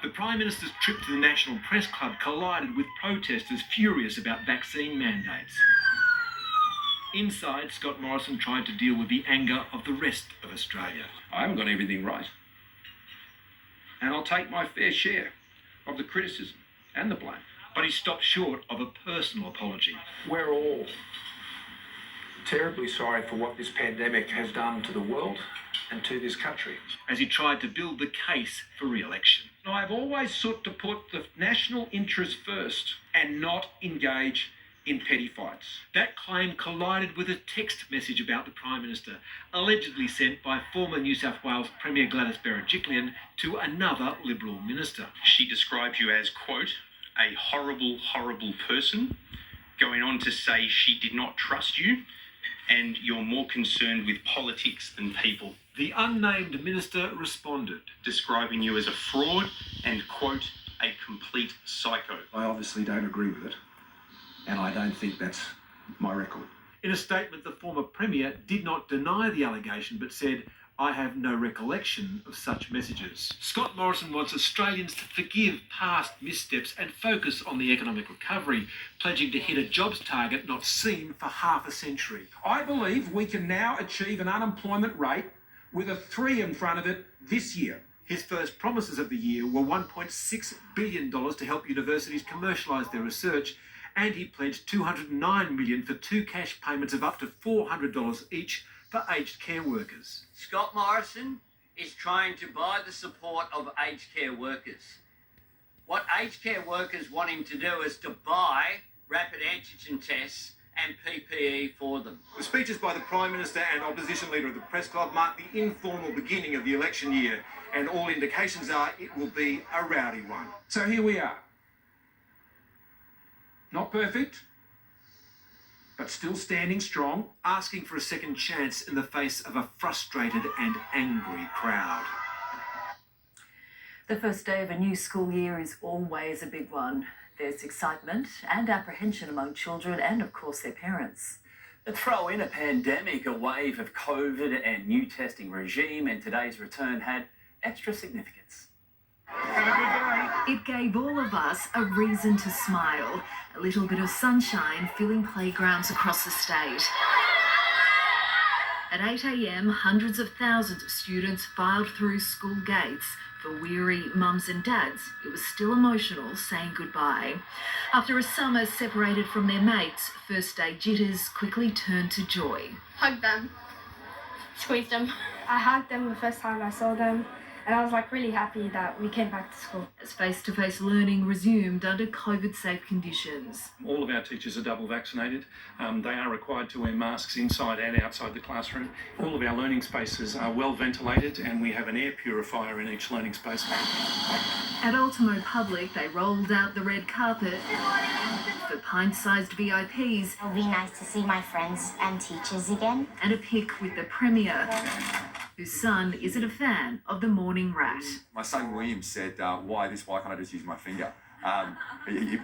S7: The Prime Minister's trip to the National Press Club collided with protesters furious about vaccine mandates. Inside, Scott Morrison tried to deal with the anger of the rest of Australia.
S10: I haven't got everything right. And I'll take my fair share of the criticism and the blame.
S7: But he stopped short of a personal apology.
S16: We're all terribly sorry for what this pandemic has done to the world and to this country.
S7: As he tried to build the case for re-election.
S10: I've always sought to put the national interest first and not engage in petty fights.
S7: That claim collided with a text message about the Prime Minister, allegedly sent by former New South Wales Premier Gladys Berejiklian to another Liberal minister.
S17: She described you as, quote, a horrible, horrible person, going on to say she did not trust you and you're more concerned with politics than people.
S7: The unnamed minister responded,
S17: describing you as a fraud and, quote, a complete psycho.
S16: I obviously don't agree with it, and I don't think that's my record.
S7: In a statement, the former Premier did not deny the allegation, but said, I have no recollection of such messages. Scott Morrison wants Australians to forgive past missteps and focus on the economic recovery, pledging to hit a jobs target not seen for half a century.
S16: I believe we can now achieve an unemployment rate with a 3 in front of it this year.
S7: His first promises of the year were $1.6 billion to help universities commercialise their research, and he pledged $209 million for 2 cash payments of up to $400 each for aged care workers.
S24: Scott Morrison is trying to buy the support of aged care workers. What aged care workers want him to do is to buy rapid antigen tests and PPE for them.
S7: The speeches by the Prime Minister and opposition leader of the Press Club mark the informal beginning of the election year, and all indications are it will be a rowdy one.
S16: So here we are. Not perfect, but still standing strong.
S7: Asking for a second chance in the face of a frustrated and angry crowd.
S11: The first day of a new school year is always a big one. There's excitement and apprehension among children and, of course, their parents.
S20: But throw in a pandemic, a wave of COVID and new testing regime, and today's return had extra significance.
S3: It gave all of us a reason to smile. A little bit of sunshine filling playgrounds across the state.
S1: At 8 a.m, hundreds of thousands of students filed through school gates. For weary mums and dads, it was still emotional saying goodbye. After a summer separated from their mates, first day jitters quickly turned to joy.
S5: Hugged them, squeezed them. I hugged them the first time I saw them, and I was like really happy that we came back to school.
S1: As face-to-face learning resumed under COVID-safe conditions.
S25: All of our teachers are double vaccinated. They are required to wear masks inside and outside the classroom. All of our learning spaces are well ventilated, and we have an air purifier in each learning space.
S1: At Ultimo Public, they rolled out the red carpet for pint-sized VIPs.
S13: It'll be nice to see my friends and teachers again.
S1: And a pic with the Premier, whose son isn't a fan of the morning rat.
S22: My son William said, why can't I just use my finger? He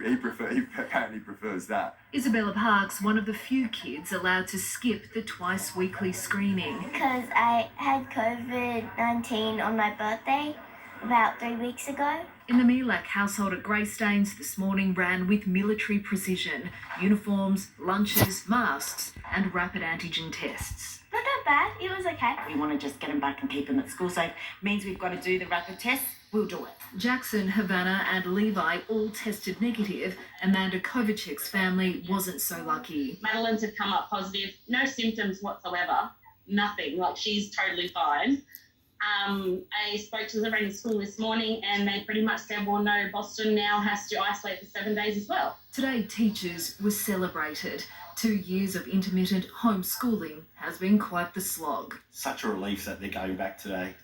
S22: apparently prefers that.
S1: Isabella Park's one of the few kids allowed to skip the twice-weekly screening.
S13: Because I had COVID-19 on my birthday about 3 weeks ago.
S1: In the Milac household at Greystanes this morning ran with military precision. Uniforms, lunches, masks and rapid antigen tests.
S13: Not that bad, it was okay.
S12: We want to just get them back and keep them at school, so if it means we've got to do the rapid test, we'll do it.
S1: Jackson, Havana and Levi all tested negative. Amanda Kovacek's family wasn't so lucky.
S15: Madeline's had come up positive, no symptoms whatsoever, nothing, like she's totally fine. I spoke to the friend at school this morning and they pretty much said, well, no, Boston now has to isolate for 7 days as well.
S1: Today, teachers were celebrated. 2 years of intermittent homeschooling has been quite the slog.
S18: Such a relief that they're going back today.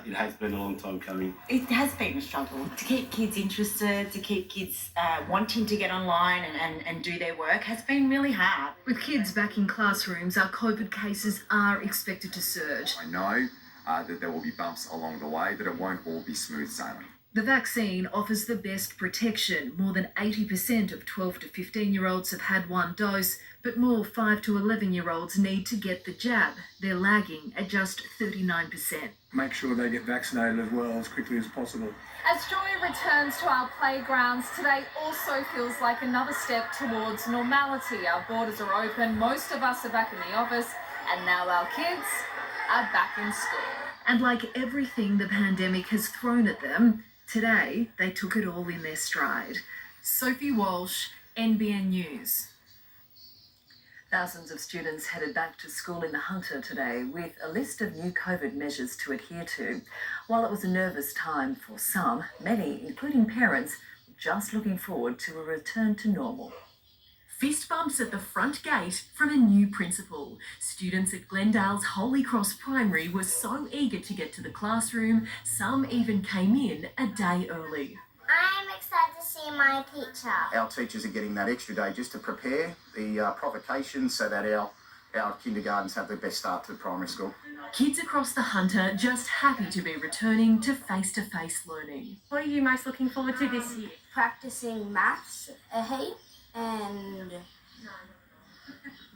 S18: It has been a long time coming.
S12: It has been a struggle to keep kids interested, to keep kids wanting to get online and do their work has been really hard.
S1: With kids back in classrooms, our COVID cases are expected to surge.
S22: I know that there will be bumps along the way, that it won't all be smooth sailing.
S1: The vaccine offers the best protection. More than 80% of 12 to 15-year-olds have had one dose, but more 5 to 11-year-olds need to get the jab. They're lagging at just 39%.
S25: Make sure they get vaccinated as well as quickly as possible.
S26: As joy returns to our playgrounds, today also feels like another step towards normality. Our borders are open, most of us are back in the office, and now our kids are back in school.
S1: And like everything the pandemic has thrown at them, today they took it all in their stride. Sophie Walsh, NBN News.
S11: Thousands of students headed back to school in the Hunter today with a list of new COVID measures to adhere to. While it was a nervous time for some, many, including parents, were just looking forward to a return to normal.
S27: Fist bumps at the front gate from a new principal. Students at Glendale's Holy Cross Primary were so eager to get to the classroom, some even came in a day early.
S13: I'm excited to see my teacher.
S14: Our teachers are getting that extra day just to prepare the provocations so that our kindergartens have the best start to primary school.
S27: Kids across the Hunter just happy to be returning to face-to-face learning.
S26: What are you most looking forward to this year?
S13: Practicing maths a heap and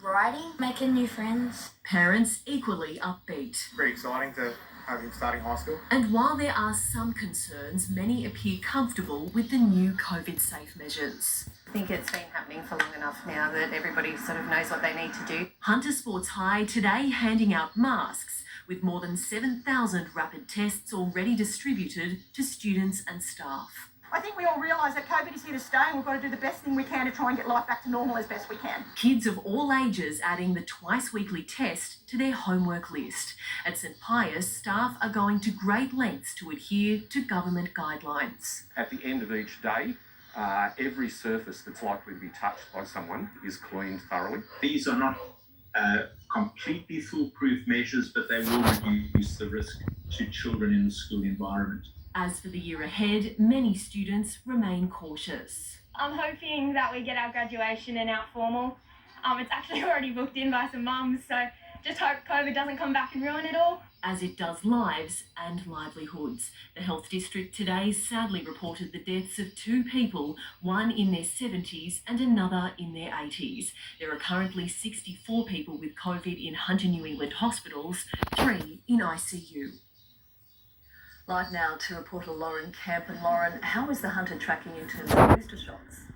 S13: writing, making new friends.
S27: Parents equally upbeat.
S28: Pretty exciting to have him starting high school.
S27: And while there are some concerns, many appear comfortable with the new COVID-safe measures.
S29: I think it's been happening for long enough now that everybody sort of knows what they need to do.
S27: Hunter Sports High today handing out masks, with more than 7,000 rapid tests already distributed to students and staff.
S30: I think we all realise that COVID is here to stay and we've got to do the best thing we can to try and get life back to normal as best we can.
S27: Kids of all ages adding the twice-weekly test to their homework list. At St Pius, staff are going to great lengths to adhere to government guidelines.
S10: At the end of each day, every surface that's likely to be touched by someone is cleaned thoroughly.
S31: These are not completely foolproof measures, but they will reduce the risk to children in the school environment.
S27: As for the year ahead, many students remain cautious.
S26: I'm hoping that we get our graduation and our formal. It's actually already booked in by some mums, so just hope COVID doesn't come back and ruin it all.
S27: As it does lives and livelihoods. The Health District today sadly reported the deaths of 2 people, one in their 70s and another in their 80s. There are currently 64 people with COVID in Hunter New England hospitals, 3 in ICU.
S11: Live now to reporter Lauren Camp. And Lauren, how is the Hunter tracking in terms of booster shots?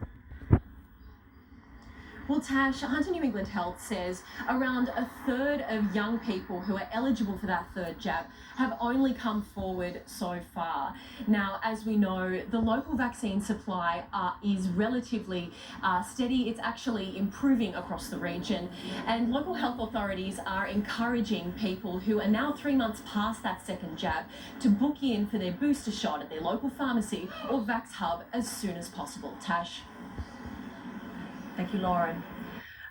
S27: Well, Tash, Hunter New England Health says around a third of young people who are eligible for that third jab have only come forward so far. Now, as we know, the local vaccine supply is relatively steady. It's actually improving across the region, and local health authorities are encouraging people who are now 3 months past that second jab to book in for their booster shot at their local pharmacy or Vax Hub as soon as possible. Tash.
S11: Thank you, Lauren.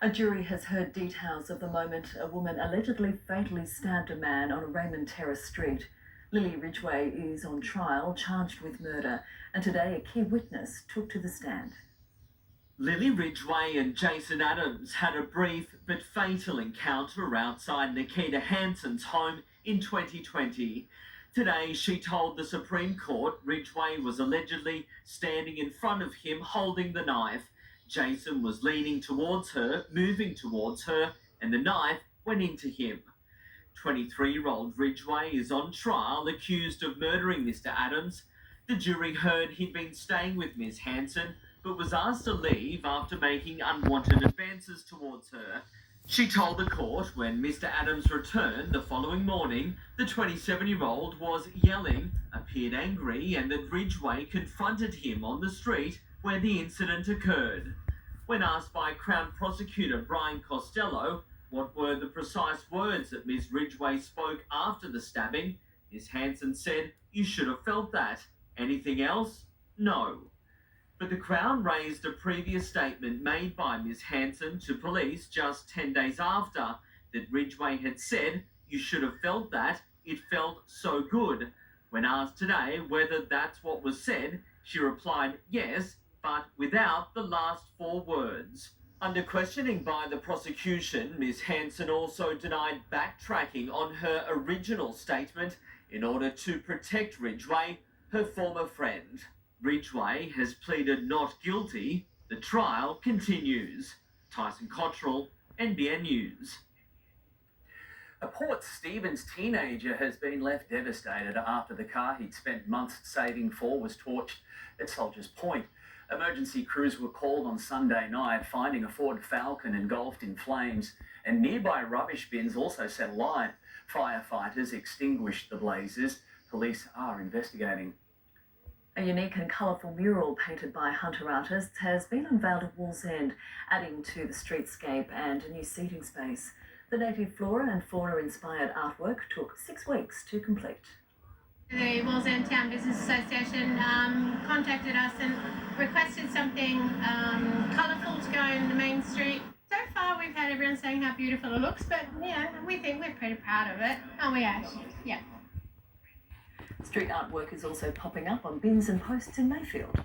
S11: A jury has heard details of the moment a woman allegedly fatally stabbed a man on Raymond Terrace Street. Lily Ridgway is on trial, charged with murder, and today a key witness took to the stand.
S2: Lily Ridgway and Jason Adams had a brief but fatal encounter outside Nikita Hanson's home in 2020. Today, she told the Supreme Court Ridgway was allegedly standing in front of him holding the knife. Jason was leaning towards her, moving towards her, and the knife went into him. 23-year-old Ridgway is on trial, accused of murdering Mr. Adams. The jury heard he'd been staying with Ms. Hanson, but was asked to leave after making unwanted advances towards her. She told the court when Mr. Adams returned the following morning, the 27-year-old was yelling, appeared angry, and that Ridgway confronted him on the street where the incident occurred. When asked by Crown Prosecutor Brian Costello what were the precise words that Ms. Ridgway spoke after the stabbing, Ms. Hanson said, "You should have felt that. Anything else? No." But the Crown raised a previous statement made by Ms. Hanson to police just 10 days after that Ridgway had said, "You should have felt that. It felt so good." When asked today whether that's what was said, she replied yes, but without the last 4 words. Under questioning by the prosecution, Ms. Hanson also denied backtracking on her original statement in order to protect Ridgway, her former friend. Ridgway has pleaded not guilty. The trial continues. Tyson Cottrell, NBN News.
S20: A Port Stephens teenager has been left devastated after the car he'd spent months saving for was torched at Soldiers Point. Emergency crews were called on Sunday night, finding a Ford Falcon engulfed in flames, and nearby rubbish bins also set alight. Firefighters extinguished the blazes. Police are investigating.
S11: A unique and colourful mural painted by Hunter artists has been unveiled at Wallsend, adding to the streetscape and a new seating space. The native flora and fauna inspired artwork took 6 weeks to complete.
S4: The Wallsend Town Business Association contacted us and requested something colourful to go in the main street. So far we've had everyone saying how beautiful it looks, but yeah, we think we're pretty proud of it. Oh, we are. Yeah.
S11: Street artwork is also popping up on bins and posts in Mayfield.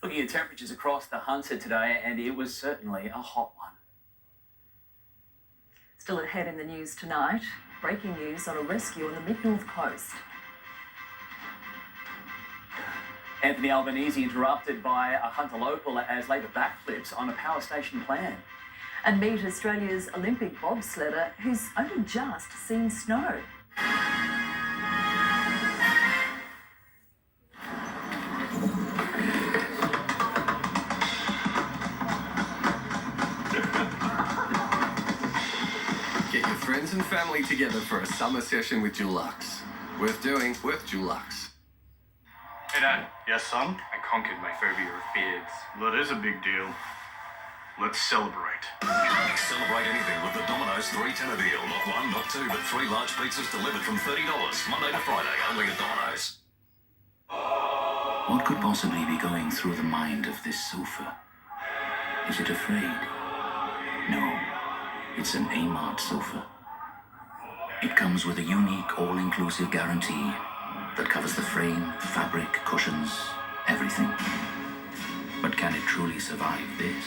S20: Looking at temperatures across the Hunter today, and it was certainly a hot one.
S11: Still ahead in the news tonight, breaking news on a rescue on the mid-north coast.
S20: Anthony Albanese interrupted by a Hunter local as Labor backflips on a power station plan.
S11: And meet Australia's Olympic bobsledder who's only just seen snow.
S6: Friends and family together for a summer session with Dulux. Worth doing, worth Dulux.
S8: Hey Dad. Yes, son? I conquered my phobia of beards. That is a big deal. Let's celebrate.
S9: Celebrate anything with the Domino's 3-tenner deal. Not 1, not 2, but 3 large pizzas delivered from $30. Monday to Friday, only at Domino's.
S16: What could possibly be going through the mind of this sofa? Is it afraid? No. It's an A-Mart sofa. It comes with a unique all-inclusive guarantee that covers the frame, fabric, cushions, everything. But can it truly survive this?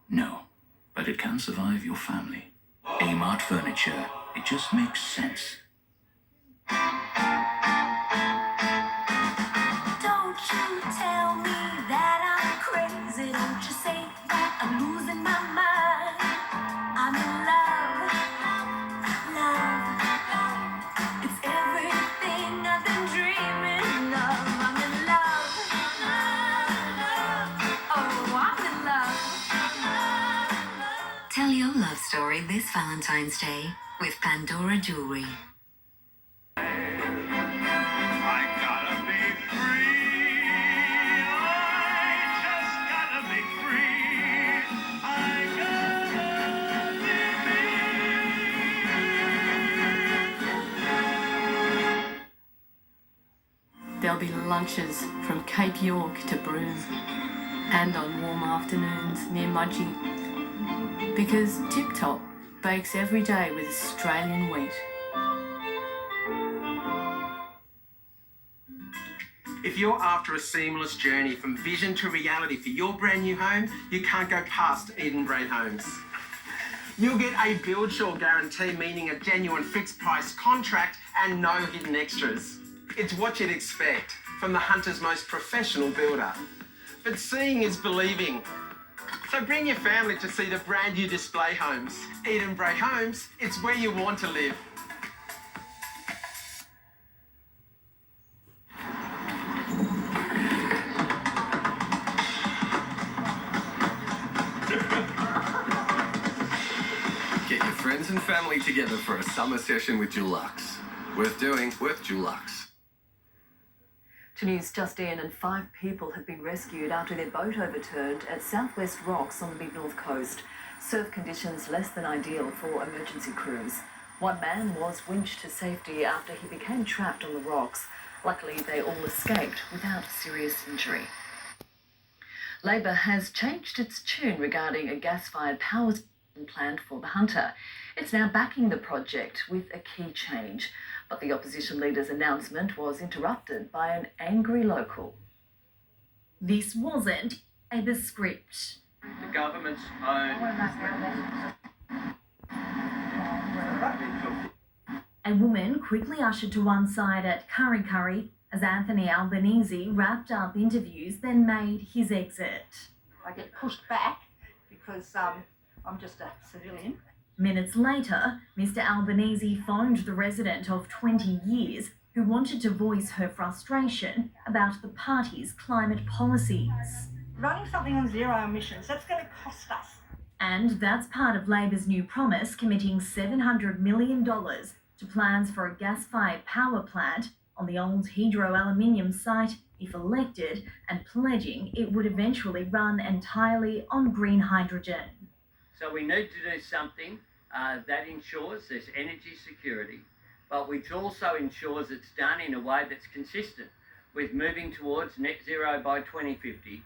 S16: No, but it can survive your family. A-Mart Furniture, it just makes sense.
S17: Don't you tell me that I'm crazy. Don't you say that I'm losing my mind. I'm in love, love. It's everything I've been dreaming of. I'm in love, love.
S3: Celebrate this Valentine's Day with Pandora Jewelry.
S5: There'll be lunches from Cape York to Broome and on warm afternoons near Mudgee. Because Tip Top bakes every day with Australian wheat.
S7: If you're after a seamless journey from vision to reality for your brand new home, you can't go past Eden Braid Homes. You'll get a build sure guarantee, meaning a genuine fixed price contract and no hidden extras. It's what you'd expect from the Hunter's most professional builder. But seeing is believing. So bring your family to see the brand new display homes. Eden Braid Homes, it's where you want to live.
S6: Get your friends and family together for a summer session with Dulux. Worth doing with Dulux.
S11: To news just in, and 5 people have been rescued after their boat overturned at Southwest Rocks on the mid-north coast. Surf conditions less than ideal for emergency crews. One man was winched to safety after he became trapped on the rocks. Luckily, they all escaped without serious injury. Labor has changed its tune regarding a gas-fired power station planned for the Hunter. It's now backing the project with a key change. But the opposition leader's announcement was interrupted by an angry local.
S1: This wasn't a script.
S10: The government's own.
S1: A woman quickly ushered to one side at Curry as Anthony Albanese wrapped up interviews, then made his exit.
S30: I get pushed back because I'm just a civilian.
S1: Minutes later, Mr. Albanese phoned the resident of 20 years who wanted to voice her frustration about the party's climate policies.
S30: Running something on zero emissions, that's going to cost us.
S1: And that's part of Labor's new promise, committing $700 million to plans for a gas-fired power plant on the old Hydro aluminium site if elected, and pledging it would eventually run entirely on green hydrogen.
S12: So we need to do something that ensures there's energy security, but which also ensures it's done in a way that's consistent with moving towards net zero by 2050.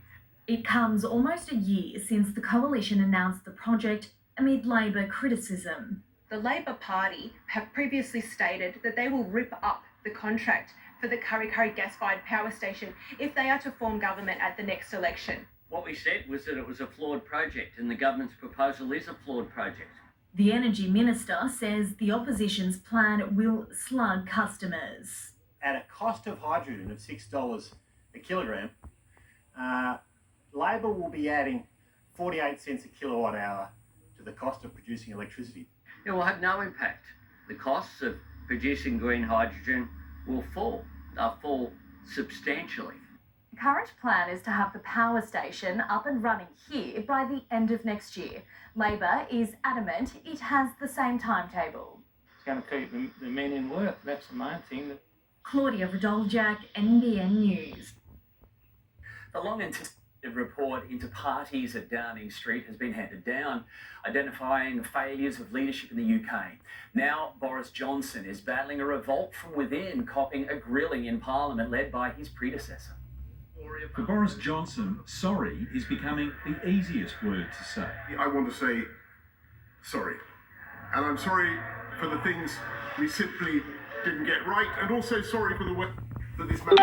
S1: It comes almost a year since the coalition announced the project amid Labor criticism.
S15: The Labor Party have previously stated that they will rip up the contract for the Kurri gas-fired power station if they are to form government at the next election.
S12: What we said was that it was a flawed project, and the government's proposal is a flawed project.
S1: The Energy Minister says the opposition's plan will slug customers.
S18: At a cost of hydrogen of $6 a kilogram, Labor will be adding 48 cents a kilowatt hour to the cost of producing electricity.
S12: It will have no impact. The costs of producing green hydrogen will fall. They'll fall substantially.
S26: The current plan is to have the power station up and running here by the end of next year. Labor is adamant it has the same timetable.
S18: It's going to keep the men in work. That's the main thing.
S1: Claudia Radoljak, NBN News.
S20: The long-anticipated report into parties at Downing Street has been handed down, identifying failures of leadership in the UK. Now Boris Johnson is battling a revolt from within, copping a grilling in Parliament led by his predecessor.
S19: For Boris Johnson, sorry is becoming the easiest word to say.
S21: I want to say sorry. And I'm sorry for the things we simply didn't get right, and also sorry for the way that this man...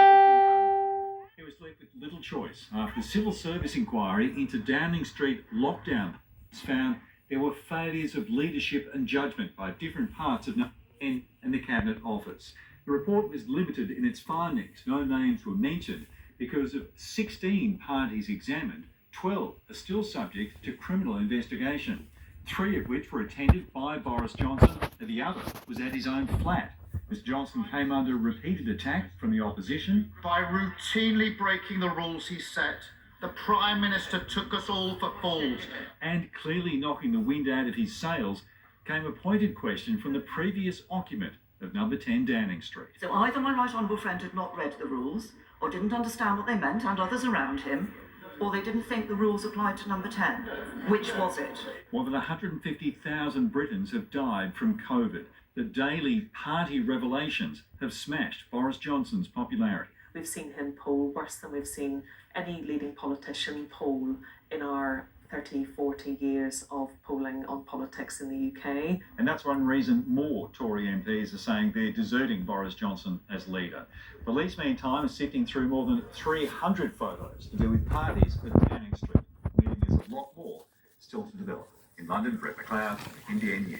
S19: He was left with little choice after a civil service inquiry into Downing Street lockdown found there were failures of leadership and judgment by different parts of 9NBN and the Cabinet Office. The report was limited in its findings. No names were mentioned. Because of 16 parties examined, 12 are still subject to criminal investigation, 3 of which were attended by Boris Johnson, and the other was at his own flat. Mr Johnson came under repeated attack from the opposition.
S14: By routinely breaking the rules he set, the Prime Minister took us all for fools.
S19: And clearly knocking the wind out of his sails came a pointed question from the previous occupant of number 10 Downing Street.
S2: So either my right honourable friend had not read the rules, or didn't understand what they meant, and others around him, or they didn't think the rules applied to number 10. Which was it?
S19: More than 150,000 Britons have died from COVID. The daily party revelations have smashed Boris Johnson's popularity.
S4: We've seen him poll worse than we've seen any leading politician poll in our 30, 40 years of polling on politics in the UK.
S19: And that's one reason more Tory MPs are saying they're deserting Boris Johnson as leader. Police, meantime, are sifting through more than 300 photos to do with parties at Downing Street, meaning there's a lot more still to develop. In London, Brett McLeod, NBN News.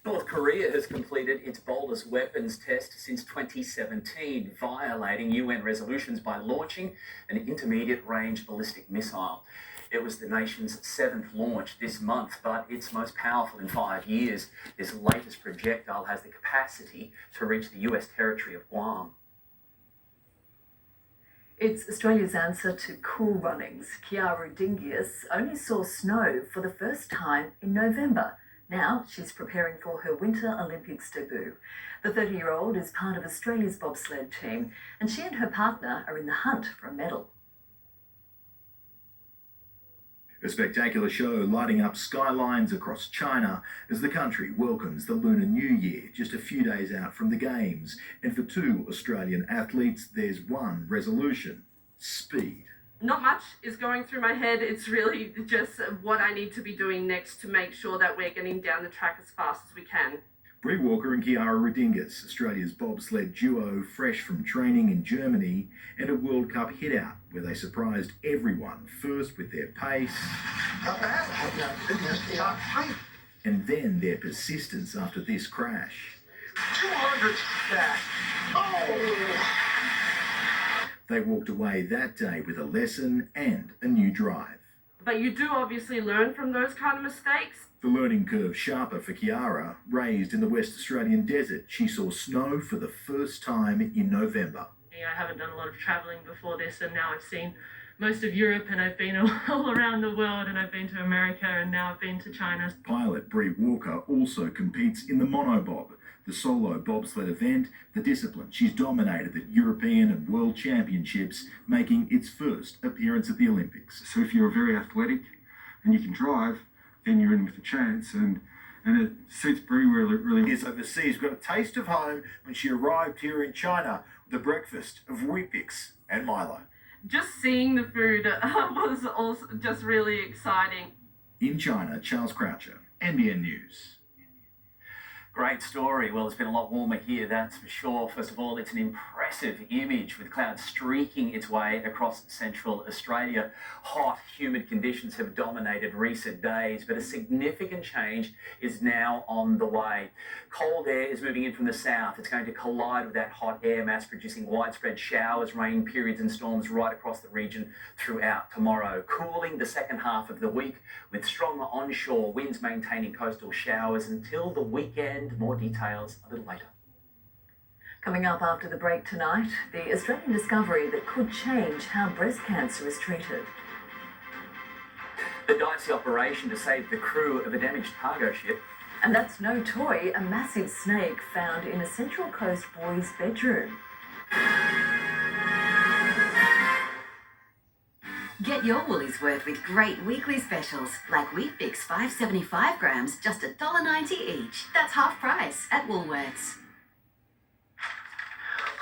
S20: North Korea has completed its boldest weapons test since 2017, violating UN resolutions by launching an intermediate-range ballistic missile. It was the nation's 7th launch this month, but its most powerful in 5 years. This latest projectile has the capacity to reach the US territory of Guam.
S11: It's Australia's answer to cool runnings. Chiara Dingius only saw snow for the first time in November. Now she's preparing for her Winter Olympics debut. The 30-year-old is part of Australia's bobsled team, and she and her partner are in the hunt for a medal.
S13: A spectacular show lighting up skylines across China as the country welcomes the Lunar New Year just a few days out from the Games. And for 2 Australian athletes, there's one resolution: speed.
S22: Not much is going through my head. It's really just what I need to be doing next to make sure that we're getting down the track as fast as we can.
S13: Bree Walker and Chiara Rodingas, Australia's bobsled duo, fresh from training in Germany and a World Cup hit-out where they surprised everyone, first with their pace and then their persistence after this crash.
S14: 200 back. Oh!
S13: They walked away that day with a lesson and a new drive.
S22: But you do obviously learn from those kind of mistakes.
S13: The learning curve sharper for Chiara. Raised in the West Australian desert, she saw snow for the first time in November.
S22: I haven't done a lot of travelling before this, and now I've seen most of Europe, and I've been all around the world, and I've been to America, and now I've been to China.
S13: Pilot Bree Walker also competes in the monobob, the solo bobsled event, the discipline she's dominated at European and World Championships, making its first appearance at the Olympics.
S23: So if you're very athletic and you can drive, then you're in with a chance, and it suits Bree really.
S13: Years overseas, got a taste of home when she arrived here in China with a breakfast of Weet-Bix and Milo.
S22: Just seeing the food was also just really exciting.
S13: In China, Charles Karcher, NBN News.
S20: Great story. Well, it's been a lot warmer here, that's for sure. First of all, it's an impressive image with clouds streaking its way across central Australia. Hot, humid conditions have dominated recent days, but a significant change is now on the way. Cold air is moving in from the south. It's going to collide with that hot air mass, producing widespread showers, rain periods and storms right across the region throughout tomorrow. Cooling the second half of the week with stronger onshore winds maintaining coastal showers until the weekend. More details a little later.
S11: Coming up after the break tonight, the Australian discovery that could change how breast cancer is treated.
S20: The dicey operation to save the crew of a damaged cargo ship.
S11: And that's no toy, a massive snake found in a Central Coast boy's bedroom.
S24: Get your woolies worth with great weekly specials like Weet-Bix 575 grams, just $1.90 each. That's half price at Woolworths.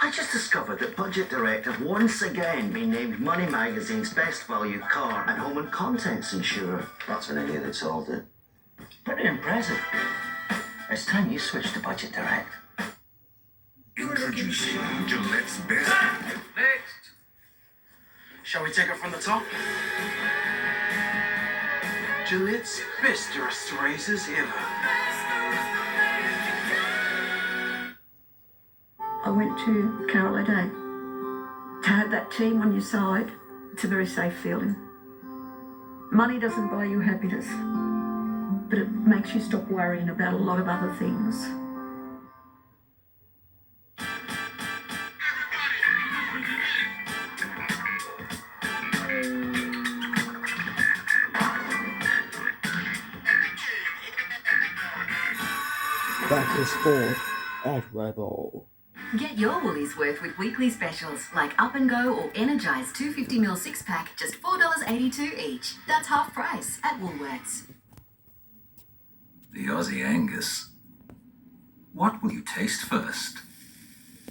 S25: I just discovered that Budget Direct have once again been named Money Magazine's Best Value Car and Home and Contents Insurer. That's an idiot that solved it. Pretty impressive. It's time you switched to Budget Direct.
S9: Introducing Gillette's best.
S7: Next. Shall we take it from the top? Gillette's best razors ever.
S30: I went to Carol Day. To have that team on your side, it's a very safe feeling. Money doesn't buy you happiness, but it makes you stop worrying about a lot of other things.
S3: sport at Rebel.
S24: Get your Woolies worth with weekly specials like Up and Go or Energize 250ml 6-pack, just $4.82 each. That's half price at Woolworths.
S9: The Aussie Angus. What will you taste first?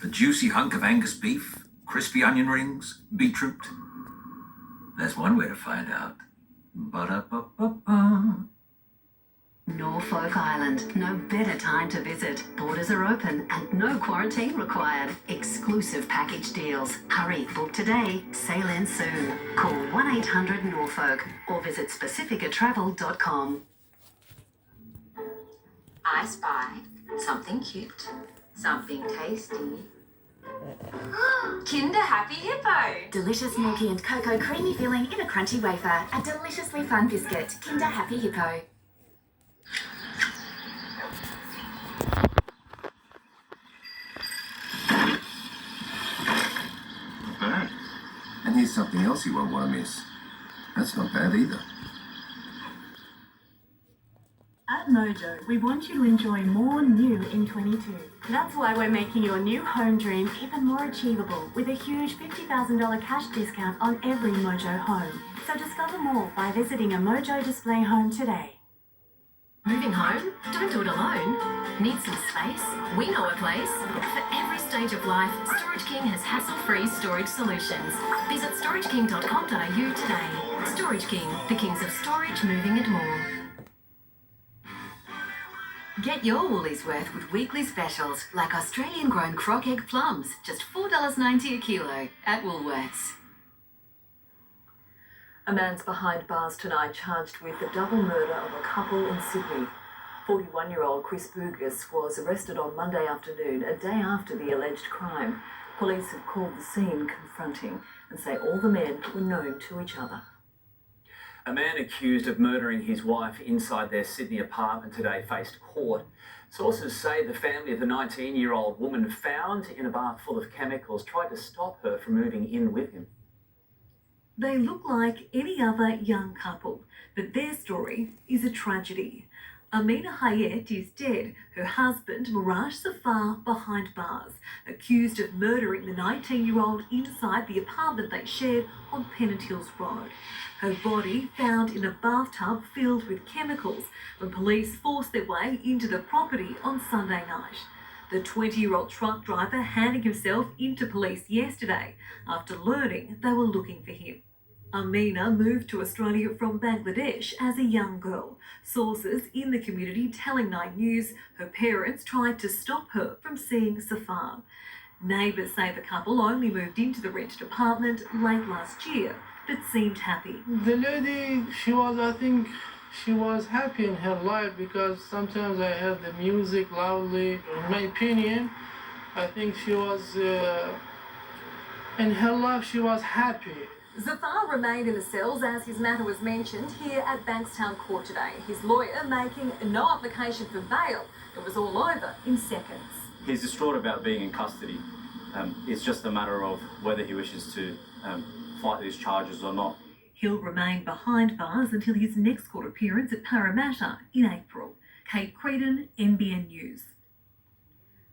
S9: A juicy hunk of Angus beef, crispy onion rings, beetroot? There's one way to find out. Ba-da-ba-ba-ba.
S24: Norfolk Island, no better time to visit. Borders are open and no quarantine required. Exclusive package deals. Hurry, book today. Sail in soon. Call 1-800-NORFOLK or visit specificatravel.com. I spy something cute, something tasty. Kinder Happy Hippo! Delicious milky and cocoa creamy filling in a crunchy wafer. A deliciously fun biscuit. Kinder Happy Hippo.
S5: Bad. And here's something else you won't want to miss. That's not bad either.
S6: At Mojo, we want you to enjoy more new in 22. That's why we're making your new home dream even more achievable with a huge $50,000 cash discount on every Mojo home. So discover more by visiting a Mojo display home today.
S24: Moving home? Don't do it alone. Need some space? We know a place. For every stage of life, Storage King has hassle-free storage solutions. Visit storageking.com.au today. Storage King, the kings of storage, moving and more. Get your Woolies worth with weekly specials like Australian-grown croc egg plums, just $4.90 a kilo at Woolworths.
S11: A man's behind bars tonight charged with the double murder of a couple in Sydney. 41-year-old Chris Burgess was arrested on Monday afternoon, a day after the alleged crime. Police have called the scene confronting and say all the men were known to each other.
S20: A man accused of murdering his wife inside their Sydney apartment today faced court. Sources say the family of the 19-year-old woman found in a bath full of chemicals tried to stop her from moving in with him.
S6: They look like any other young couple, but their story is a tragedy. Amina Hayat is dead. Her husband, Miraj Safar, behind bars, accused of murdering the 19-year-old inside the apartment they shared on Pennant Hills Road. Her body found in a bathtub filled with chemicals when police forced their way into the property on Sunday night. The 20-year-old truck driver handing himself into police yesterday after learning they were looking for him. Amina moved to Australia from Bangladesh as a young girl. Sources in the community telling 9 News her parents tried to stop her from seeing Safar. Neighbours say the couple only moved into the rented apartment late last year, but seemed happy.
S8: The lady, I think she was happy in her life because sometimes I heard the music loudly. In my opinion, I think she was, in her life she was happy.
S6: Zafar remained in the cells as his matter was mentioned here at Bankstown Court today. His lawyer making no application for bail. It was all over in seconds.
S10: He's distraught about being in custody. It's just a matter of whether he wishes to fight these charges or not.
S6: He'll remain behind bars until his next court appearance at Parramatta in April. Kate Creedon, NBN News.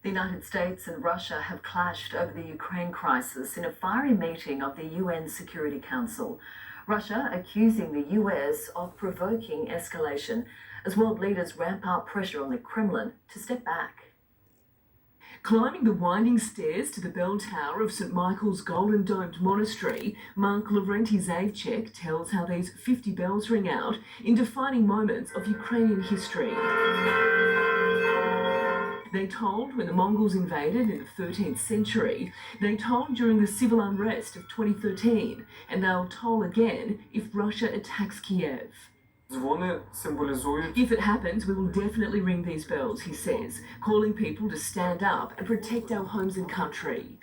S11: The United States and Russia have clashed over the Ukraine crisis in a fiery meeting of the UN Security Council. Russia accusing the US of provoking escalation as world leaders ramp up pressure on the Kremlin to step back.
S16: Climbing the winding stairs to the bell tower of St. Michael's Golden Domed Monastery, monk Lavrenti Zavchek tells how these 50 bells ring out in defining moments of Ukrainian history. They told when the Mongols invaded in the 13th century, they told during the civil unrest of 2013, and they'll toll again if Russia attacks Kiev. If it happens, we will definitely ring these bells, he says, calling people to stand up and protect our homes and country.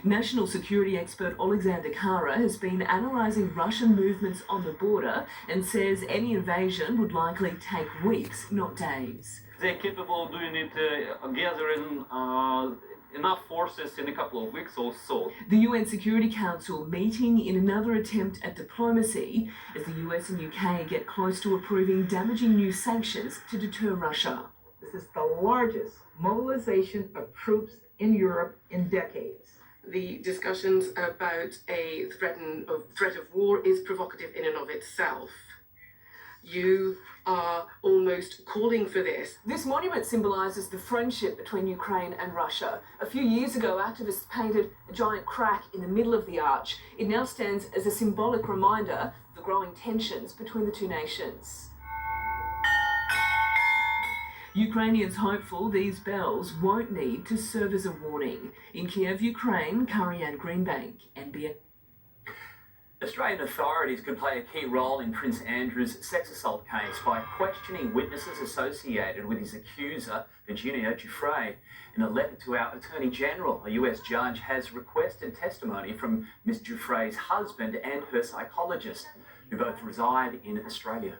S16: National security expert Alexander Karcher has been analysing Russian movements on the border and says any invasion would likely take weeks, not days.
S30: They're capable of doing it gathering
S1: enough forces in a couple of weeks or so.
S16: The UN Security Council meeting in another attempt at diplomacy as the US and UK get close to approving damaging new sanctions to deter Russia.
S12: This is the largest mobilization of troops in Europe in decades.
S15: The discussions about a threat of war is provocative in and of itself. You are almost calling for this.
S16: This monument symbolises the friendship between Ukraine and Russia. A few years ago, activists painted a giant crack in the middle of the arch. It now stands as a symbolic reminder of the growing tensions between the two nations. Ukrainians hopeful these bells won't need to serve as a warning. In Kiev, Ukraine, Karcher Greenbank, NBN.
S17: Australian authorities could play a key role in Prince Andrew's sex assault case by questioning witnesses associated with his accuser, Virginia Giuffre. In a letter to our Attorney General, a US judge has requested testimony from Ms Giuffre's husband and her psychologist, who both reside in Australia.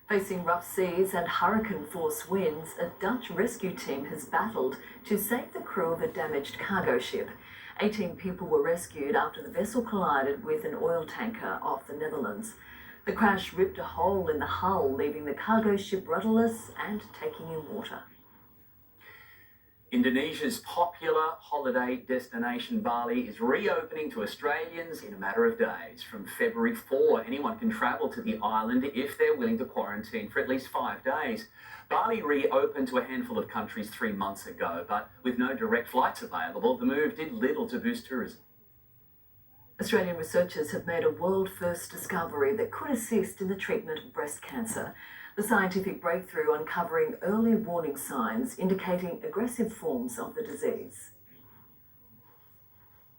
S11: Facing rough seas and hurricane-force winds, a Dutch rescue team has battled to save the crew of a damaged cargo ship. 18 people were rescued after the vessel collided with an oil tanker off the Netherlands. The crash ripped a hole in the hull, leaving the cargo ship rudderless and taking in water.
S17: Indonesia's popular holiday destination Bali is reopening to Australians in a matter of days. From February 4, anyone can travel to the island if they're willing to quarantine for at least 5 days. Bali reopened to a handful of countries 3 months ago, but with no direct flights available, the move did little to boost tourism.
S11: Australian researchers have made a world-first discovery that could assist in the treatment of breast cancer. The scientific breakthrough uncovering early warning signs indicating aggressive forms of the disease.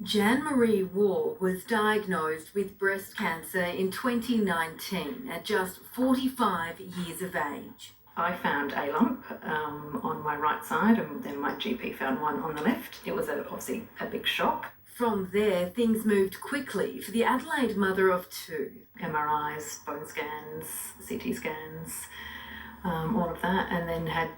S18: Jan-Marie Waugh was diagnosed with breast cancer in 2019 at just 45 years of age.
S21: I found a lump on my right side, and then my GP found one on the left. It was obviously a big shock.
S18: From there, things moved quickly for the Adelaide mother of two.
S21: MRIs, bone scans, CT scans, all of that, and then had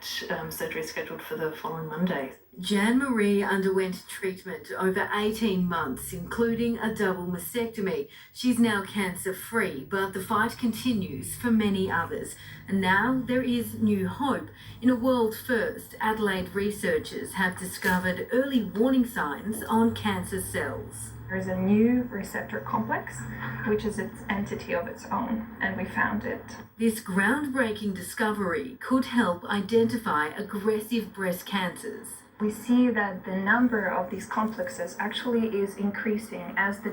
S21: surgery scheduled for the following Monday.
S18: Jan-Marie underwent treatment over 18 months, including a double mastectomy. She's now cancer-free, but the fight continues for many others. And now there is new hope. In a world first, Adelaide researchers have discovered early warning signs on cancer cells.
S26: There's a new receptor complex, which is its entity of its own, and we found it.
S18: This groundbreaking discovery could help identify aggressive breast cancers.
S26: We see that the number of these complexes actually is increasing as the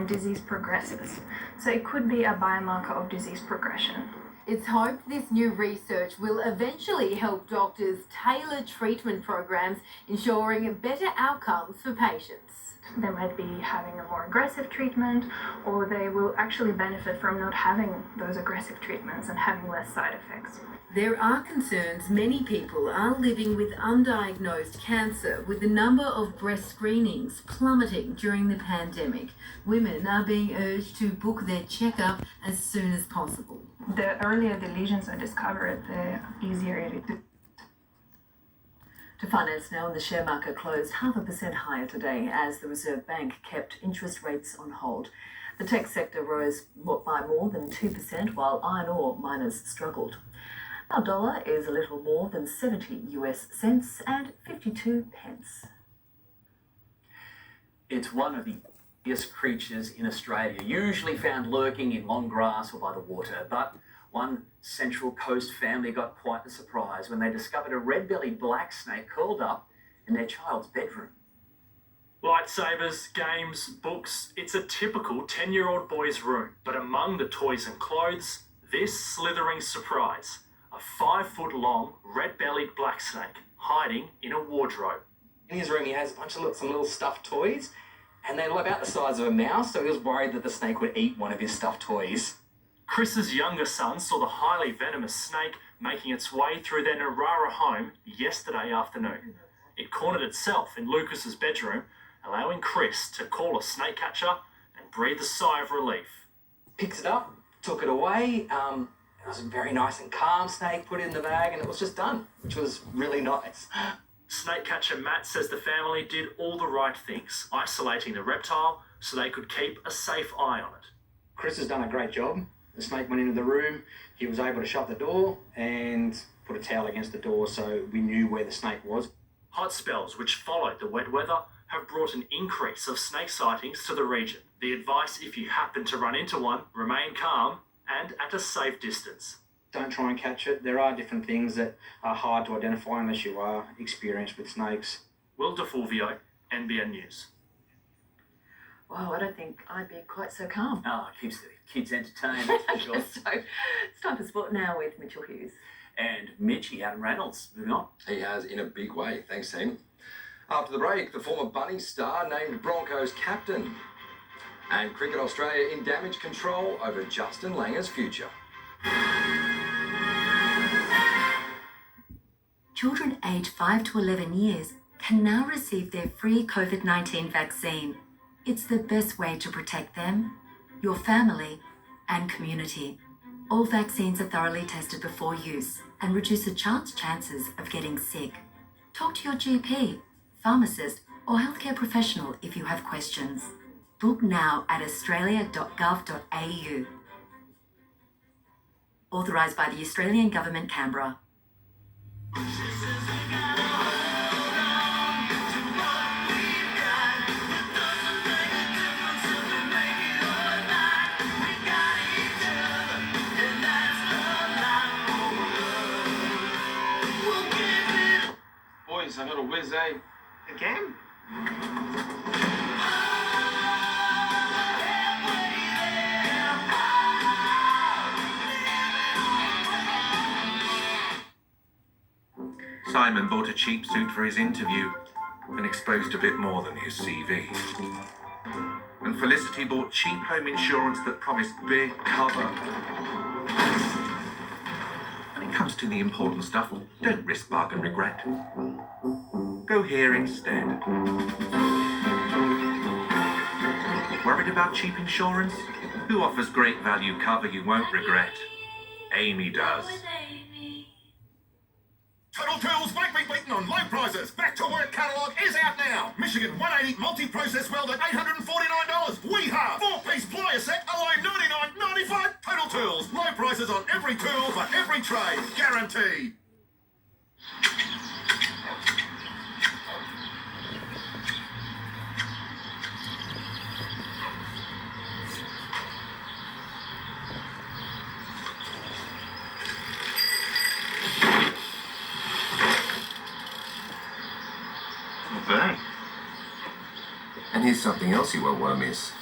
S26: disease progresses. So it could be a biomarker of disease progression.
S18: It's hoped this new research will eventually help doctors tailor treatment programs, ensuring better outcomes for patients.
S26: They might be having a more aggressive treatment, or they will actually benefit from not having those aggressive treatments and having less side effects.
S18: There are concerns many people are living with undiagnosed cancer, with the number of breast screenings plummeting during the pandemic. Women are being urged to book their checkup as soon as possible.
S26: The earlier the lesions are discovered, the easier it is.
S11: To finance now, and the share market closed 0.5% higher today as the Reserve Bank kept interest rates on hold. The tech sector rose by more than 2%, while iron ore miners struggled. Our dollar is a little more than 70 US cents and 52 pence.
S17: It's one of the biggest creatures in Australia, usually found lurking in long grass or by the water, but one Central Coast family got quite a surprise when they discovered a red-bellied black snake curled up in their child's bedroom.
S27: Lightsabers, games, books, it's a typical 10-year-old boy's room. But among the toys and clothes, this slithering surprise, a 5-foot-long, red-bellied black snake hiding in a wardrobe.
S28: In his room he has a bunch of some little stuffed toys, and they're about the size of a mouse, so he was worried that the snake would eat one of his stuffed toys.
S27: Chris's younger son saw the highly venomous snake making its way through their Narara home yesterday afternoon. It cornered itself in Lucas's bedroom, allowing Chris to call a snake catcher and breathe a sigh of relief.
S28: Picks it up, took it away. It was a very nice and calm snake, put it in the bag, and it was just done, which was really nice.
S27: Snake catcher Matt says the family did all the right things, isolating the reptile so they could keep a safe eye on it.
S28: Chris has done a great job. The snake went into the room, he was able to shut the door and put a towel against the door so we knew where the snake was.
S27: Hot spells, which followed the wet weather, have brought an increase of snake sightings to the region. The advice, if you happen to run into one, remain calm and at a safe distance.
S28: Don't try and catch it. There are different things that are hard to identify unless you are experienced with snakes.
S27: Will DeFulvio, NBN News.
S11: Wow, I don't think I'd be quite so calm.
S17: Oh, it keeps the kids entertained, that's for sure.
S11: So it's time for sport now with Mitchell Hughes.
S17: And Mitchy, Adam Reynolds, moving on.
S2: He has in a big way. Thanks, team. After the break, the former Bunny star named Broncos captain. And Cricket Australia in damage control over Justin Langer's future.
S4: Children aged 5 to 11 years can now receive their free COVID-19 vaccine. It's the best way to protect them, your family, and community. All vaccines are thoroughly tested before use and reduce a child's chances of getting sick. Talk to your GP, pharmacist, or healthcare professional if you have questions. Book now at australia.gov.au. Authorised by the Australian Government, Canberra.
S7: Boys, I got a whiz, eh?
S28: Again?
S9: Simon bought a cheap suit for his interview and exposed a bit more than his CV. And Felicity bought cheap home insurance that promised big cover. When it comes to the important stuff, don't risk bargain regret. Go here instead. Worried about cheap insurance? Who offers great value cover you won't regret? Amy does.
S13: Total Tools make me beaten on low prices. Back to Work catalogue is out now. Michigan 180 multi-process weld at $849. Weehaw! 4-piece plier set, alone $99.95. Total Tools. Low prices on every tool for every trade. Guaranteed.
S5: Bang. And here's something else you won't want to miss.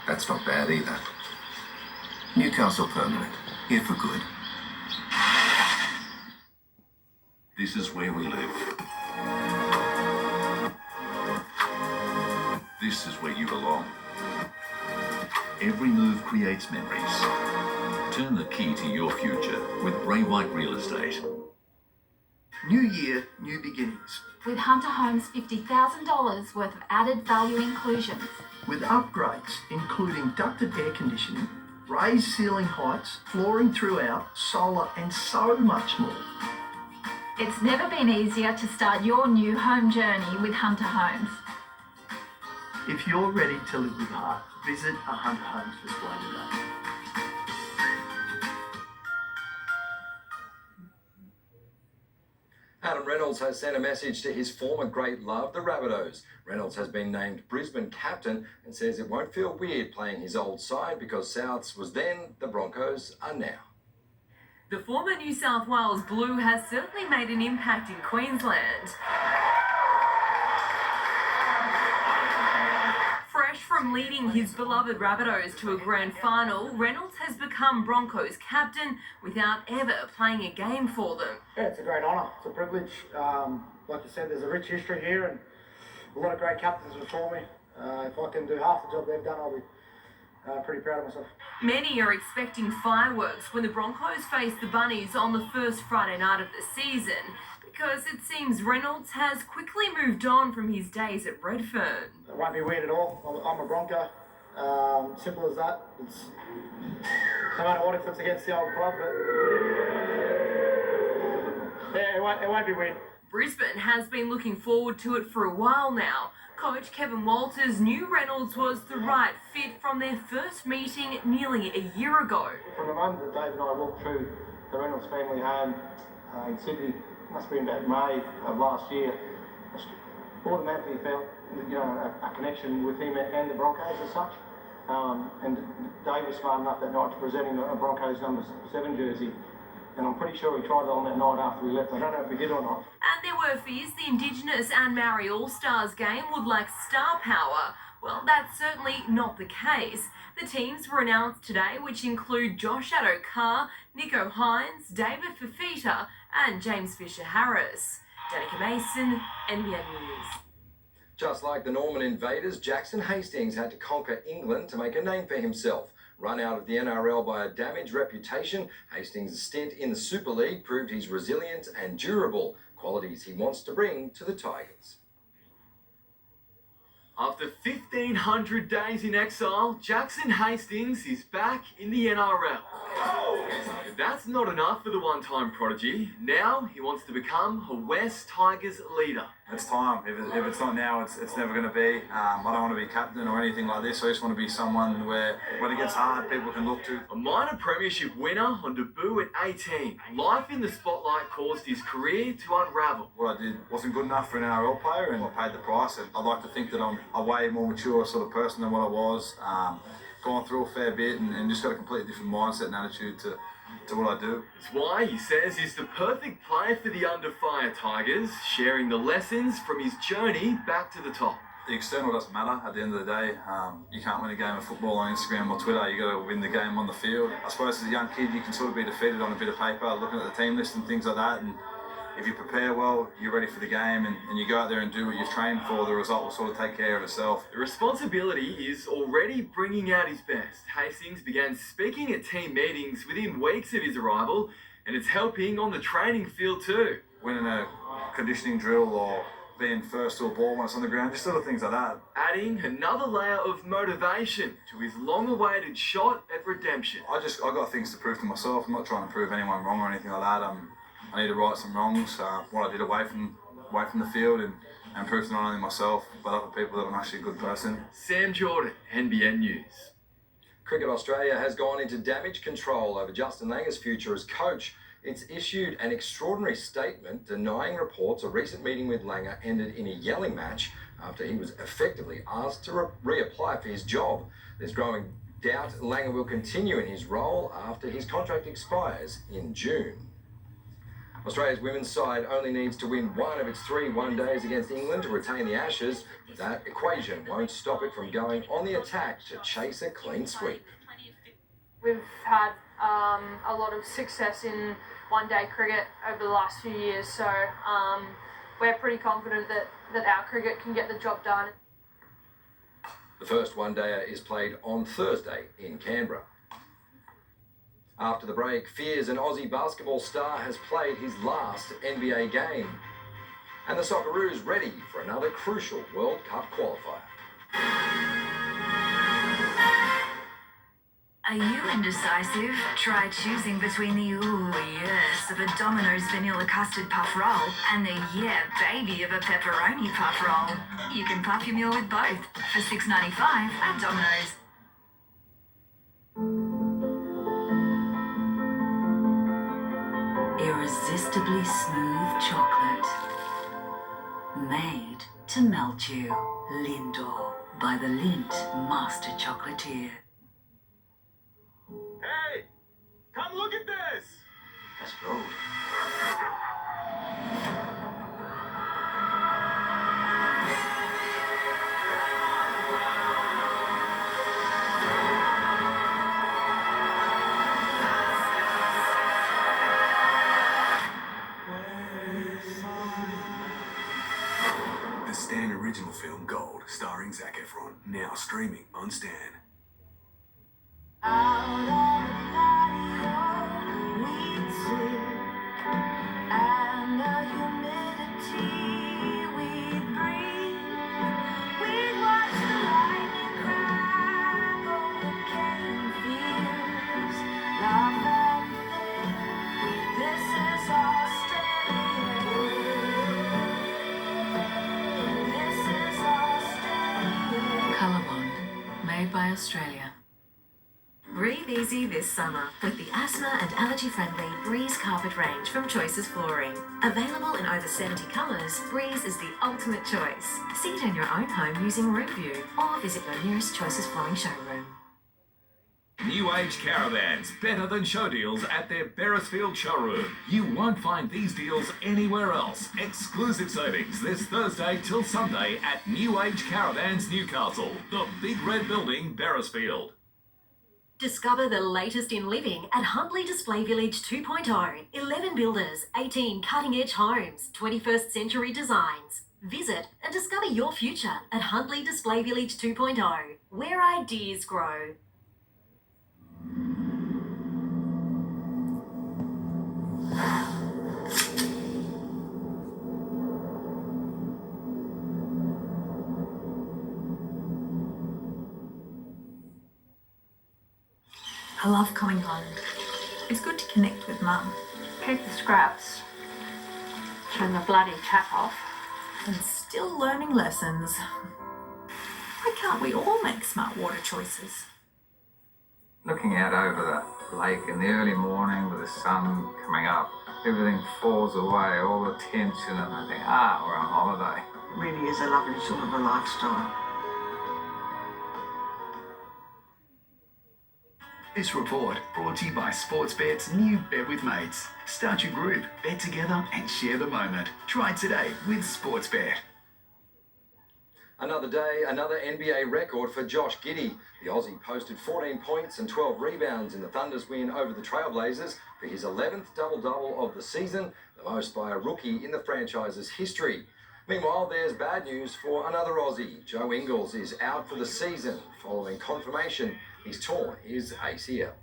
S5: That's not bad either. Newcastle Permanent. Here for good.
S9: This is where we live. This is where you belong. Every move creates memories. Turn the key to your future with Ray White Real Estate.
S14: New year, new beginnings.
S19: With Hunter Homes' $50,000 worth of added value inclusions.
S14: With upgrades, including ducted air conditioning, raised ceiling heights, flooring throughout, solar, and so much more.
S19: It's never been easier to start your new home journey with Hunter Homes.
S14: If you're ready to live with heart, visit a Hunter Homes display today.
S2: Adam Reynolds has sent a message to his former great love, the Rabbitohs. Reynolds has been named Brisbane captain and says it won't feel weird playing his old side because Souths was then, the Broncos are now.
S16: The former New South Wales Blue has certainly made an impact in Queensland. Fresh from leading his beloved Rabbitohs to a grand final, Reynolds has become Broncos captain without ever playing a game for them.
S22: Yeah, it's a great honour. It's a privilege. Like you said, there's a rich history here and a lot of great captains before me. If I can do half the job they've done, I'll be pretty proud of myself.
S16: Many are expecting fireworks when the Broncos face the Bunnies on the first Friday night of the season, because it seems Reynolds has quickly moved on from his days at Redfern.
S22: It won't be weird at all. I'm a Bronco. Simple as that. It's no matter what if it's against the old club, but yeah, it won't be weird.
S16: Brisbane has been looking forward to it for a while now. Coach Kevin Walters knew Reynolds was the right fit from their first meeting nearly a year ago.
S22: From the moment that Dave and I walked through the Reynolds family home in Sydney, must have been about May of last year, I automatically felt a connection with him and the Broncos as such. And Dave was smart enough that night to present him a Broncos number 7 jersey. And I'm pretty sure he tried it on that night after we left. I don't know if he did or not.
S16: And there were fears the Indigenous and Maori All-Stars game would lack star power. Well, that's certainly not the case. The teams were announced today, which include Josh Addo-Carr, Nico Hines, David Fafita and James Fisher-Harris. Danica Mason, NBN News.
S2: Just like the Norman invaders, Jackson Hastings had to conquer England to make a name for himself. Run out of the NRL by a damaged reputation, Hastings' stint in the Super League proved he's resilient and durable, qualities he wants to bring to the Tigers.
S3: After 1,500 days in exile, Jackson Hastings is back in the NRL. But that's not enough for the one-time prodigy. Now he wants to become a West Tigers leader.
S6: It's time. If it's not now, it's never going to be. I don't want to be captain or anything like this. I just want to be someone where when it gets hard, people can look to.
S3: A minor premiership winner on debut at 18. Life in the spotlight caused his career to unravel.
S6: What I did wasn't good enough for an NRL player, and I paid the price. And I'd like to think that I'm a way more mature sort of person than what I was. Gone through a fair bit and just got a completely different mindset and attitude to what I do.
S3: It's why he says he's the perfect player for the Under Fire Tigers, sharing the lessons from his journey back to the top.
S6: The external doesn't matter at the end of the day. You can't win a game of football on Instagram or Twitter. You got to win the game on the field. I suppose as a young kid, you can sort of be defeated on a bit of paper, looking at the team list and things like that. And if you prepare well, you're ready for the game and you go out there and do what you've trained for, the result will sort of take care of itself.
S3: The responsibility is already bringing out his best. Hastings began speaking at team meetings within weeks of his arrival, and it's helping on the training field too.
S6: Winning a conditioning drill or being first to a ball when it's on the ground, just little things like that.
S3: Adding another layer of motivation to his long-awaited shot at redemption.
S6: I got things to prove to myself. I'm not trying to prove anyone wrong or anything like that. I need to right some wrongs, what I did away from the field and prove to not only myself but other people that I'm actually a good person.
S3: Sam Jordan, NBN News.
S2: Cricket Australia has gone into damage control over Justin Langer's future as coach. It's issued an extraordinary statement denying reports a recent meeting with Langer ended in a yelling match after he was effectively asked to reapply for his job. There's growing doubt Langer will continue in his role after his contract expires in June. Australia's women's side only needs to win one of its 3 one-days against England to retain the Ashes, but that equation won't stop it from going on the attack to chase a clean sweep.
S8: We've had a lot of success in one-day cricket over the last few years, so we're pretty confident that our cricket can get the job done.
S2: The first one-dayer is played on Thursday in Canberra. After the break, Fears an Aussie basketball star has played his last NBA game. And the Socceroos ready for another crucial World Cup qualifier.
S4: Are you indecisive? Try choosing between the ooh yes of a Domino's vanilla custard puff roll and the yeah baby of a pepperoni puff roll. You can puff your meal with both for $6.95 at Domino's. Irresistibly smooth chocolate, made to melt you. Lindor by the Lindt Master Chocolatier.
S3: Hey, come look at this.
S6: That's gold.
S10: Stan original film Gold, starring Zac Efron, now streaming on Stan.
S4: by Australia. Breathe easy this summer with the asthma and allergy-friendly Breeze carpet range from Choices Flooring. Available in over 70 colours, Breeze is the ultimate choice. See it in your own home using Room View or visit your nearest Choices Flooring showroom.
S1: New age caravans, better than show deals at their Beyersdorf showroom. You won't find these deals anywhere else. Exclusive savings this Thursday till Sunday at New Age Caravans Newcastle, the big red building, Beyersdorf.
S12: Discover the latest in living at Huntley Display Village 2.0. 11 builders, 18 cutting-edge homes, 21st century designs. Visit and discover your future at Huntley Display Village 2.0, where ideas grow.
S15: I love coming home. It's good to connect with Mum.
S8: Keep the scraps. Turn the bloody tap off.
S15: And still learning lessons. Why can't we all make smart water choices?
S20: Looking out over the lake in the early morning with the sun coming up, everything falls away, all the tension, and I think, we're on holiday.
S21: It really is a lovely sort of a lifestyle.
S10: This report brought to you by Sportsbet's new Bet with Mates. Start your group, bet together and share the moment. Try today with Sportsbet.
S2: Another day, another NBA record for Josh Giddey. The Aussie posted 14 points and 12 rebounds in the Thunder's win over the Trailblazers for his 11th double-double of the season, the most by a rookie in the franchise's history. Meanwhile, there's bad news for another Aussie. Joe Ingles is out for the season following confirmation he's torn his ACL.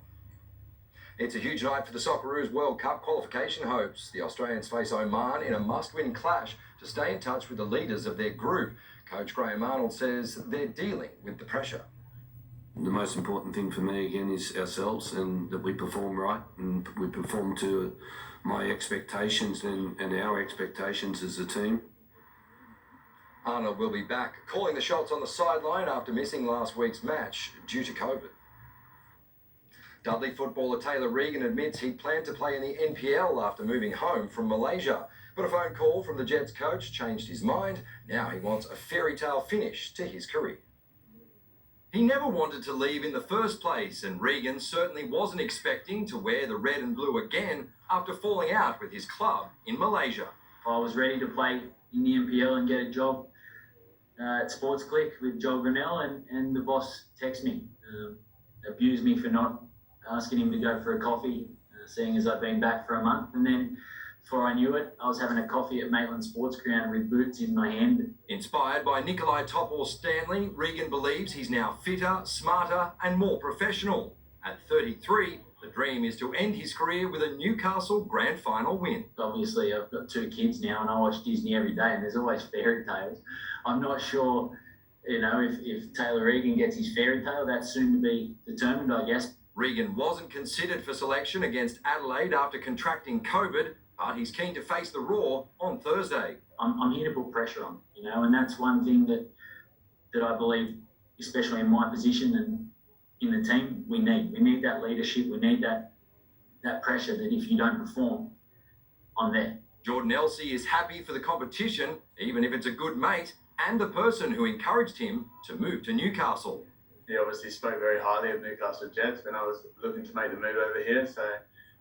S2: It's a huge night for the Socceroos World Cup qualification hopes. The Australians face Oman in a must-win clash to stay in touch with the leaders of their group. Coach Graham Arnold says they're dealing with the pressure.
S23: The most important thing for me again is ourselves, and that we perform right and we perform to my expectations and our expectations as a team.
S2: Arnold will be back calling the shots on the sideline after missing last week's match due to COVID. Dudley footballer Taylor Regan admits he planned to play in the NPL after moving home from Malaysia. But a phone call from the Jets coach changed his mind. Now he wants a fairy tale finish to his career. He never wanted to leave in the first place, and Regan certainly wasn't expecting to wear the red and blue again after falling out with his club in Malaysia.
S24: I was ready to play in the NPL and get a job at Sports Click with Joel Grinnell, and the boss texted me, abused me for not asking him to go for a coffee, seeing as I'd been back for a month. And then before I knew it, I was having a coffee at Maitland Sports Ground with boots in my hand.
S2: Inspired by Nikolai Topor-Stanley, Regan believes he's now fitter, smarter and more professional. At 33, the dream is to end his career with a Newcastle grand final win.
S24: Obviously, I've got 2 kids now and I watch Disney every day, and there's always fairy tales. I'm not sure, if Taylor Regan gets his fairy tale, that's soon to be determined, I guess.
S2: Regan wasn't considered for selection against Adelaide after contracting COVID, but he's keen to face the Raw on Thursday.
S24: I'm here to put pressure on, and that's one thing that I believe, especially in my position and in the team, we need. We need that leadership. We need that pressure that if you don't perform, I'm there.
S2: Jordan Elsey is happy for the competition, even if it's a good mate and the person who encouraged him to move to Newcastle.
S25: He obviously spoke very highly of Newcastle Jets when I was looking to make the move over here, so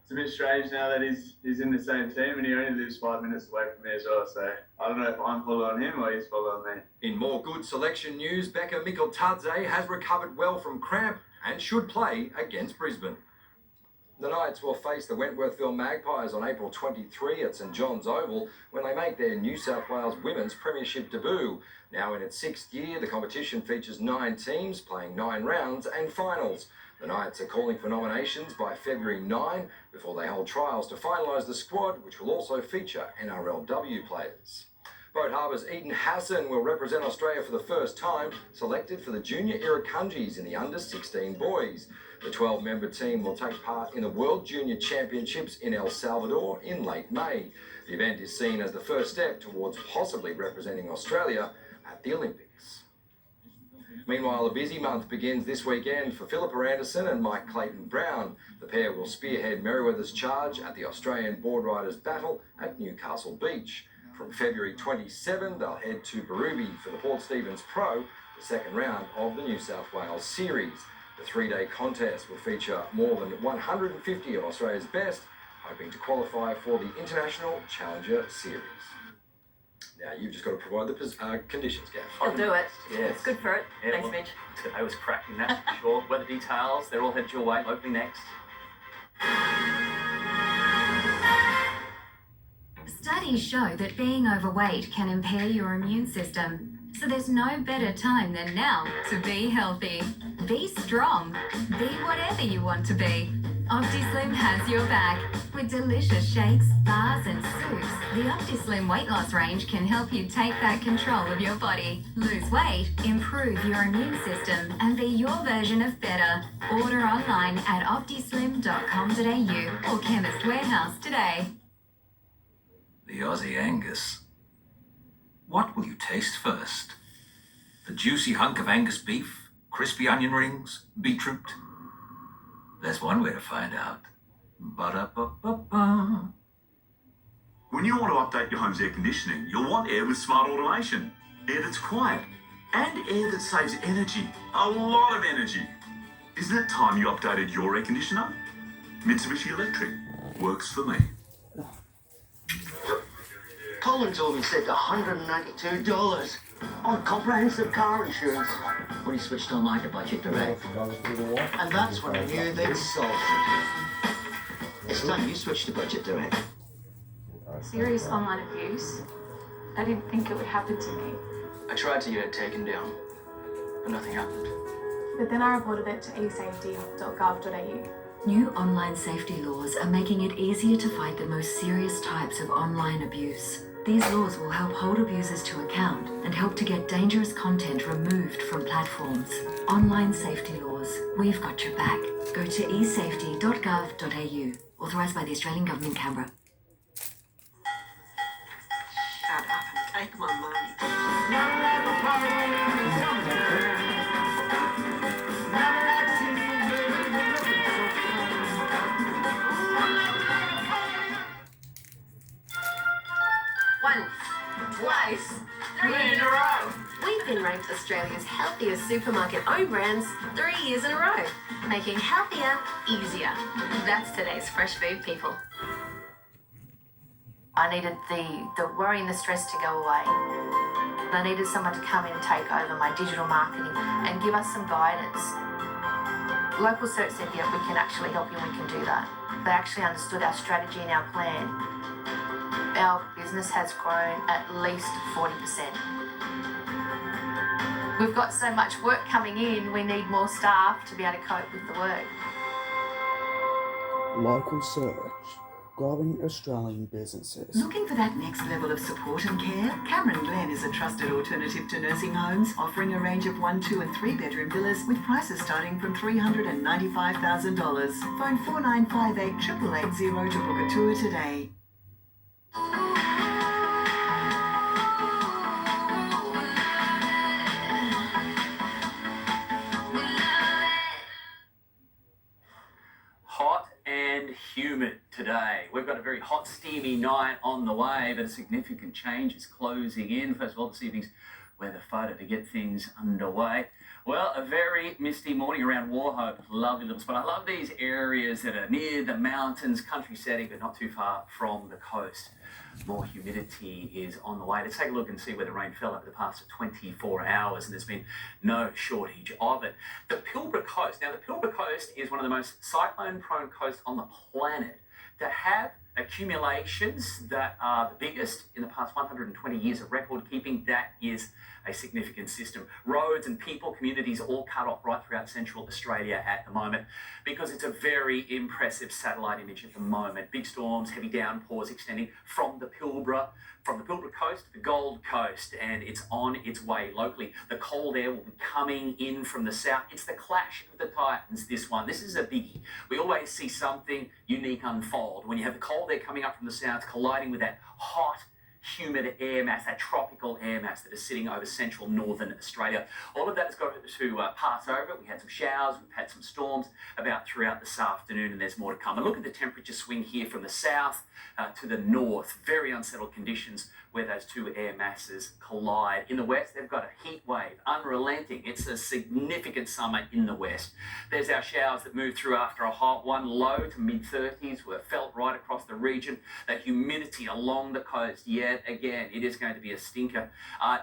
S25: it's a bit strange now that he's in the same team, and he only lives 5 minutes away from me as well, so I don't know if I'm following him or he's following me.
S2: In more good selection news, Becca Mikkeltadze has recovered well from cramp and should play against Brisbane. The Knights will face the Wentworthville Magpies on April 23 at St John's Oval when they make their New South Wales Women's Premiership debut. Now in its 6th year, the competition features 9 teams playing 9 rounds and finals. The Knights are calling for nominations by February 9 before they hold trials to finalise the squad, which will also feature NRLW players. Boat Harbour's Eden Hassan will represent Australia for the first time, selected for the Junior Irukandjis in the under-16 boys. The 12-member team will take part in the World Junior Championships in El Salvador in late May. The event is seen as the first step towards possibly representing Australia at the Olympics. Meanwhile, a busy month begins this weekend for Philippa Anderson and Mike Clayton-Brown. The pair will spearhead Merryweather's charge at the Australian Board Riders Battle at Newcastle Beach. From February 27, they'll head to Berrubi for the Port Stephens Pro, the second round of the New South Wales Series. The three-day contest will feature more than 150 of Australia's best, hoping to qualify for the International Challenger Series. Now, you've just got to provide the conditions, Gav.
S7: I'll do it.
S11: Yes.
S7: It's good for it.
S11: Yeah,
S7: Thanks,
S11: well,
S7: Mitch.
S11: Today was cracking, that's for sure. Weather details, they're all headed your way. Opening next.
S13: Studies show that being overweight can impair your immune system. So there's no better time than now to be healthy. Be strong. Be whatever you want to be. OptiSlim has your back. With delicious shakes, bars and soups, the OptiSlim weight loss range can help you take back control of your body, lose weight, improve your immune system, and be your version of better. Order online at optislim.com.au or Chemist Warehouse today.
S9: The Aussie Angus. What will you taste first? The juicy hunk of Angus beef, crispy onion rings, beetroot? There's one way to find out. Ba-da-ba-ba-ba.
S17: When you want to update your home's air conditioning, you'll want air with smart automation. Air that's quiet and air that saves energy. A lot of energy. Isn't it time you updated your air conditioner? Mitsubishi Electric. Works for me.
S21: Colin told me saved $192 on comprehensive car insurance when he switched online to Budget Direct. And that's when I knew they'd solved it. It's time you switch to Budget Direct.
S18: Serious online abuse? I didn't think it would happen to me.
S26: I tried to get it taken down, but nothing happened.
S18: But then I reported it to esafety.gov.au.
S4: New online safety laws are making it easier to fight the most serious types of online abuse. These laws will help hold abusers to account and help to get dangerous content removed from platforms. Online safety laws. We've got your back. Go to esafety.gov.au. Authorised by the Australian Government, Canberra.
S21: Shut up and take my money.
S12: Once, twice, 3 in a row. We've been ranked Australia's healthiest supermarket own brands 3 years in a row, making healthier easier. That's today's fresh food people.
S27: I needed the worry and the stress to go away. I needed someone to come in and take over my digital marketing and give us some guidance. Local search said, yeah, we can actually help you and we can do that. They actually understood our strategy and our plan. Our business has grown at least 40%. We've got so much work coming in, we need more staff to be able to cope with the work.
S28: Local search. Growing Australian businesses.
S29: Looking for that next level of support and care? Cameron Glen is a trusted alternative to nursing homes, offering a range of 1, 2 and 3 bedroom villas with prices starting from $395,000. Phone 4958 880 to book a tour today.
S11: Hot and humid today. We've got a very hot, steamy night on the way, but a significant change is closing in. First of all, this evening's weather photo to get things underway. Well, a very misty morning around Warhope. Lovely little spot. I love these areas that are near the mountains, country setting, but not too far from the coast. More humidity is on the way. Let's take a look and see where the rain fell over the past 24 hours, and there's been no shortage of it. The Pilbara Coast. Now, the Pilbara Coast is one of the most cyclone-prone coasts on the planet. To have accumulations that are the biggest in the past 120 years of record keeping, that is a significant system. Roads and people, communities all cut off right throughout central Australia at the moment because it's a very impressive satellite image at the moment. Big storms, heavy downpours extending from the Pilbara coast to the Gold Coast, and it's on its way locally. The cold air will be coming in from the south. It's the clash of the titans, this one. This is a biggie. We always see something unique unfold when you have the cold air coming up from the south colliding with that hot, humid air mass, that tropical air mass that is sitting over central northern Australia. All of that has got to pass over. We had some showers, we've had some storms about throughout this afternoon, and there's more to come. And look at the temperature swing here from the south to the north. Very unsettled conditions where those two air masses collide. In the west, they've got a heat wave, unrelenting. It's a significant summer in the west. There's our showers that move through after a hot one. Low to mid-30s were felt right across the region. That humidity along the coast, yet again, it is going to be a stinker.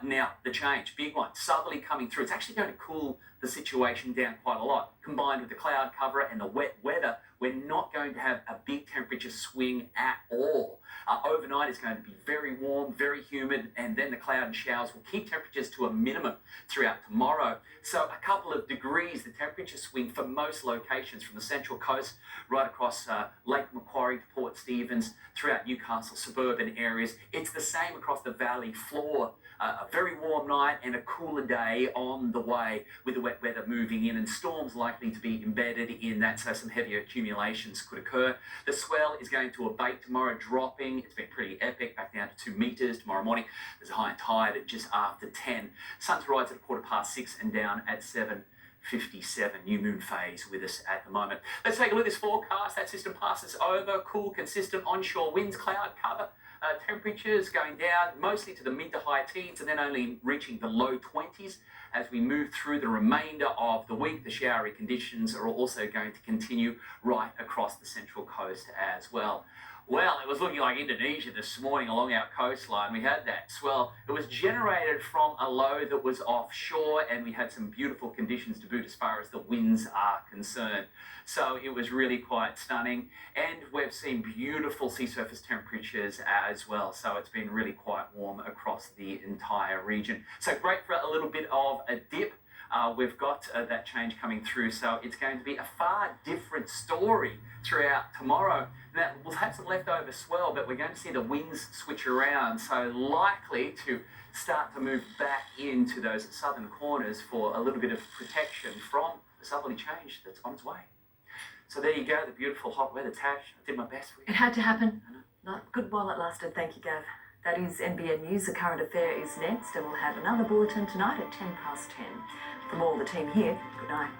S11: Now, the change, big one, southerly coming through. It's actually going to cool the situation down quite a lot. Combined with the cloud cover and the wet weather, we're not going to have a big temperature swing at all. Overnight is going to be very warm, very humid, and then the cloud and showers will keep temperatures to a minimum throughout tomorrow. So a couple of degrees, the temperature swing for most locations from the Central Coast right across Lake Macquarie to Port Stephens, throughout Newcastle suburban areas. It's the same across the valley floor. A very warm night and a cooler day on the way with the wet weather moving in and storms likely to be embedded in that, so some heavier accumulations could occur. The swell is going to abate tomorrow, dropping. It's been pretty epic, back down to 2 metres tomorrow morning. There's a high tide at just after 10. Sun's rise at 6:15 and down at 7:57. New moon phase with us at the moment. Let's take a look at this forecast. That system passes over. Cool, consistent onshore winds, cloud cover. Temperatures going down mostly to the mid to high teens and then only reaching the low 20s as we move through the remainder of the week. The showery conditions are also going to continue right across the Central Coast as well. Well, it was looking like Indonesia this morning along our coastline. We had that swell. It was generated from a low that was offshore, and we had some beautiful conditions to boot as far as the winds are concerned. So it was really quite stunning, and we've seen beautiful sea surface temperatures as well. So it's been really quite warm across the entire region. So great for a little bit of a dip. We've got that change coming through, so it's going to be a far different story throughout tomorrow. Now, we'll have some leftover swell, but we're going to see the winds switch around, so likely to start to move back into those southern corners for a little bit of protection from the southerly change that's on its way. So there you go, the beautiful hot weather. Tash, I did my best for you.
S1: It had to happen. Not good while it lasted, thank you, Gav. That is NBN News. The current affair is next, and we'll have another bulletin tonight at 10 past 10. From all the team here, good night.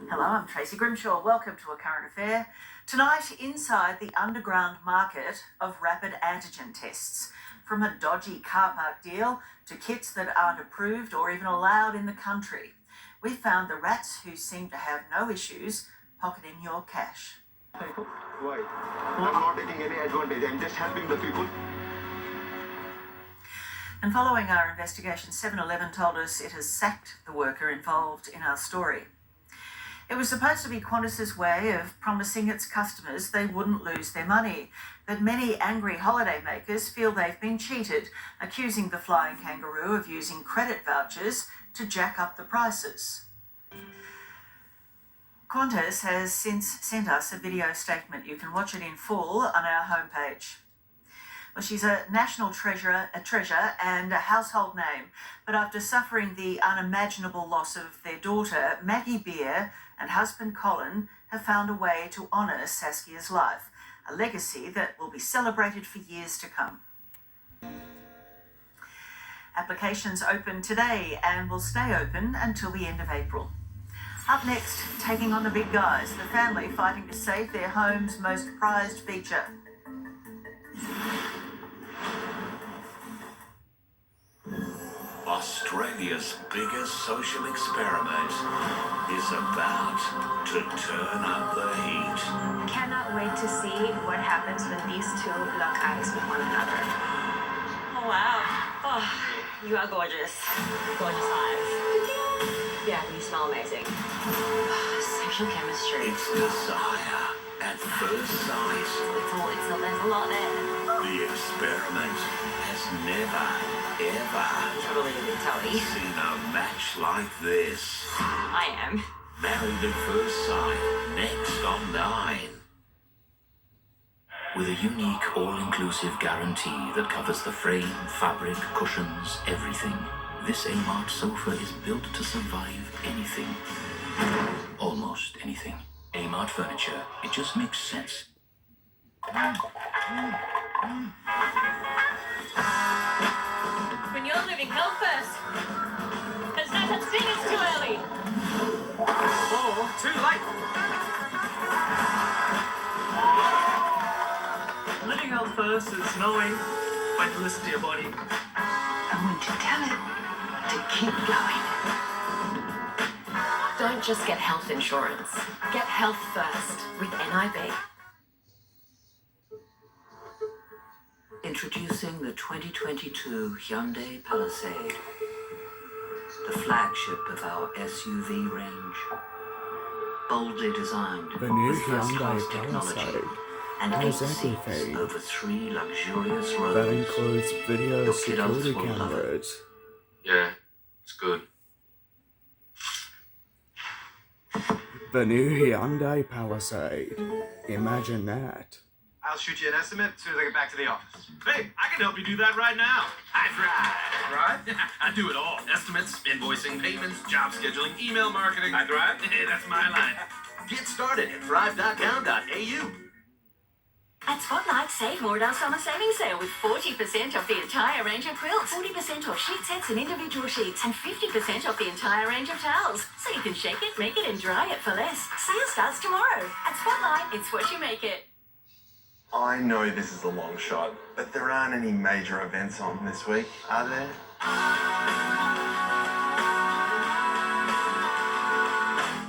S29: Hello, I'm Tracy Grimshaw. Welcome to A Current Affair. Tonight, inside the underground market of rapid antigen tests. From a dodgy car park deal to kits that aren't approved or even allowed in the country. We found the rats who seem to have no issues pocketing your cash.
S17: Why? I'm not taking any advantage. I'm just helping the people.
S29: And following our investigation, 7-Eleven told us it has sacked the worker involved in our story. It was supposed to be Qantas's way of promising its customers they wouldn't lose their money. But many angry holidaymakers feel they've been cheated, accusing the Flying Kangaroo of using credit vouchers to jack up the prices. Qantas has since sent us a video statement. You can watch it in full on our homepage. Well, she's a national treasure and a household name. But after suffering the unimaginable loss of their daughter, Maggie Beer and husband Colin have found a way to honour Saskia's life, a legacy that will be celebrated for years to come. Applications open today and will stay open until the end of April. Up next, taking on the big guys, the family fighting to save their home's most prized feature.
S9: Australia's biggest social experiment is about to turn up the heat.
S3: Cannot wait to see what happens when these two lock eyes with one another.
S15: Oh, wow. Oh, you are gorgeous. Gorgeous eyes.
S3: Yeah, you smell amazing. Sexual chemistry.
S9: It's desire at first sight.
S3: There's a lot there.
S9: The experiment has never, ever
S3: Totally,
S9: seen a match like this.
S3: I am.
S9: Married at First Sight, next on 9. With a unique all-inclusive guarantee that covers the frame, fabric, cushions, everything, this A-Mart sofa is built to survive anything. Almost anything. A-Mart Furniture, it just makes sense.
S12: When you're living health first. There's no such thing as too early.
S10: Or too late. Living health first is knowing when to listen to your body.
S12: And when to tell it to keep going.
S5: Don't just get health insurance. Get health first with NIB.
S6: Introducing the 2022 Hyundai Palisade, the flagship of our SUV range. Boldly designed
S28: The new
S6: with
S28: Hyundai
S6: first-class technology
S28: Palisade
S6: and 8
S28: has
S6: seats
S28: everything.
S6: over 3 luxurious rows.
S28: That includes video
S6: Your
S28: security
S6: kiddos will love it.
S28: cameras.
S23: Yeah, it's good.
S28: The new Hyundai Palisade. Imagine that.
S10: I'll shoot you an estimate as soon as I get back to the office. Hey, I can help you do that right now. Right?
S9: I do it all. Estimates, invoicing, payments, job scheduling, email marketing. I thrive. That's my line. Get started at thrive.com.au.
S12: At Spotlight, save more at our summer savings sale with 40% off the entire range of quilts, 40% off sheet sets and individual sheets, and 50% off the entire range of towels. So you can shake it, make it, and dry it for less. Sale starts tomorrow. At Spotlight, it's what you make it.
S7: I know this is a long shot, but there aren't any major events on this week, are there?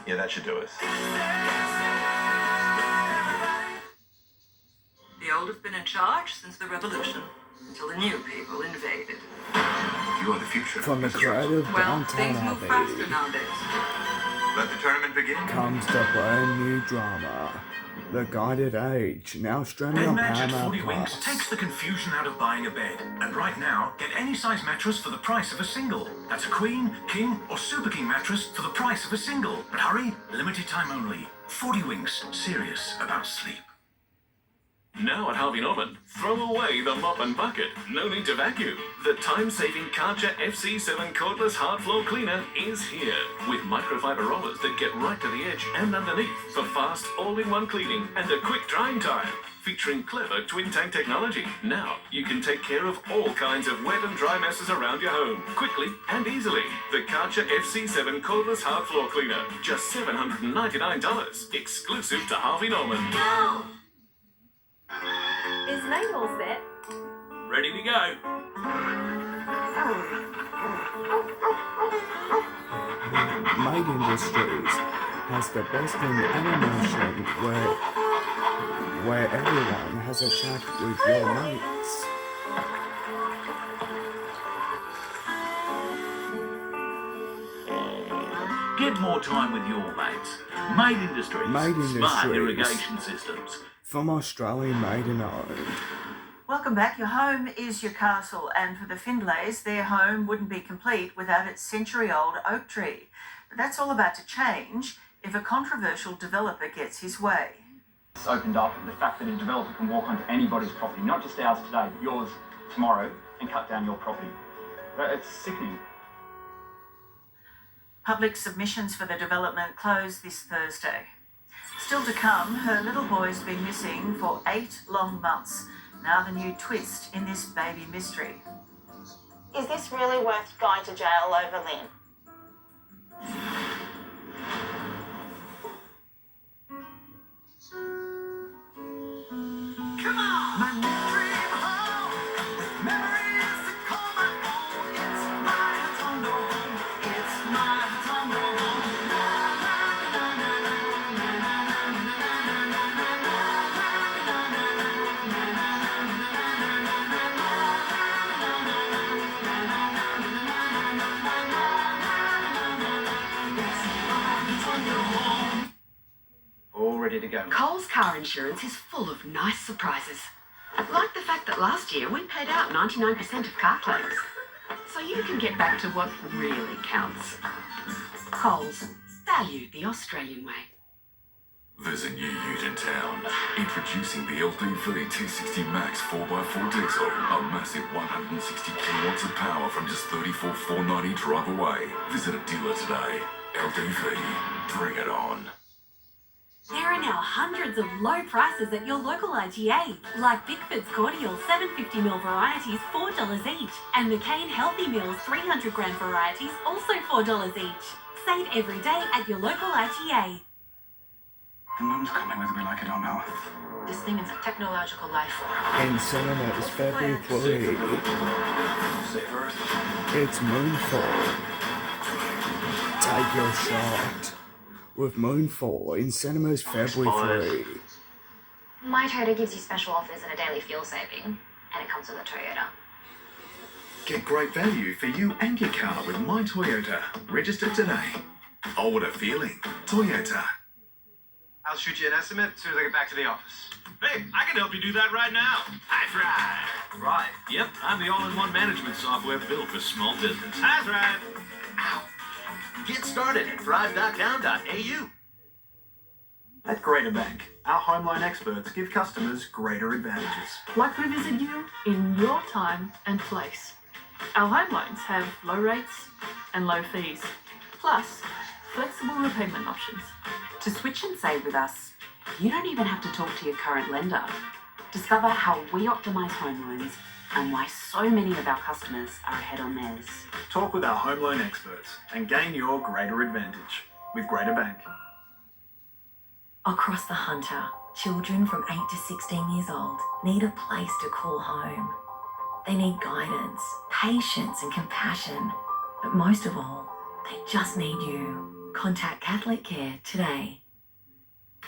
S7: Yeah, that should do us.
S8: The old have been in charge since the revolution, until the new people invaded.
S7: You are the future.
S28: From the creative
S8: Well,
S28: downtown
S8: things move faster
S28: Abbey
S8: nowadays.
S7: Let the tournament begin.
S28: comes the brand new drama, The Guided Age, now streaming on
S9: Bed Match at
S28: Paramount
S9: 40 Winks
S28: Plus.
S9: takes the confusion out of buying a bed. And right now, get any size mattress for the price of a single. That's a queen, king, or super king mattress for the price of a single. But hurry, limited time only. 40 Winks, serious about sleep. Now at Harvey Norman, throw away the mop and bucket. No need to vacuum. The time-saving Karcher FC7 Cordless Hard Floor Cleaner is here. With microfiber rollers that get right to the edge and underneath for fast, all-in-one cleaning and a quick drying time. Featuring clever twin-tank technology. Now you can take care of all kinds of wet and dry messes around your home. Quickly and easily. The Karcher FC7 Cordless Hard Floor Cleaner. Just $799. Exclusive to Harvey Norman.
S12: Go! Is Nate all set?
S9: Ready to go.
S28: Made Industries has the best in animation where everyone has a chat with your mates.
S9: Get more time with your mates. Made Industries.
S28: Made
S9: Smart
S28: Industries.
S9: irrigation systems.
S28: From Australian made and owned.
S15: Welcome back. Your home is your castle, and for the Findlays, their home wouldn't be complete without its century-old oak tree. But that's all about to change if a controversial developer gets his way.
S14: It's opened up the fact that a developer can walk onto anybody's property, not just ours today, but yours tomorrow, and cut down your property. It's sickening.
S15: Public submissions for the development close this Thursday. Still to come, her little boy's been missing for 8 long months. Now the new twist in this baby mystery.
S16: Is this really worth going to jail over, Lynn?
S10: Come on! My dream home with memories to call my own. It's my Tondo home. It's my Tondo home. All ready to go.
S19: Coles car insurance is full of nice surprises. Like the fact that last year we paid out 99% of car claims. So you can get back to what really counts. Coles. Value the Australian way.
S2: There's a new ute in town. Introducing the LD30 T60 Max 4x4 diesel. A massive 160 kilowatts of power from just $34,490 drive away. Visit a dealer today. LD30. Bring it on.
S12: There are now hundreds of low prices at your local IGA, like Bickford's Cordial 750ml varieties, $4 each, and McCain Healthy Meals 300-gram varieties, also $4 each. Save every day at your local IGA.
S10: The moon's coming whether we like it or not.
S27: This thing is a technological life form.
S28: In cinemas February 3. It's Moonfall. Take your shot. With Moonfall in cinemas February 3.
S4: My Toyota gives you special offers and a daily fuel saving, and it comes with a Toyota.
S10: Get great value for you and your car with My Toyota. Register today. Oh, what a feeling. Toyota.
S13: I'll shoot you an estimate as soon as I get back to the office. Hey, I can help you do that right now. That's right. Right. Yep, I'm the all-in-one management software built for small business. That's right. Ow. Get started at thrive.com.au.
S14: At Greater Bank, our home loan experts give customers greater advantages.
S18: Like we visit you in your time and place. Our home loans have low rates and low fees, plus flexible repayment options.
S20: To switch and save with us, you don't even have to talk to your current lender. Discover how we optimise home loans and why so many of our customers are ahead on theirs.
S14: Talk with our home loan experts and gain your greater advantage with Greater Bank.
S1: Across the Hunter, children from 8 to 16 years old need a place to call home. They need guidance, patience and compassion, but most of all, they just need you. Contact Catholic Care today.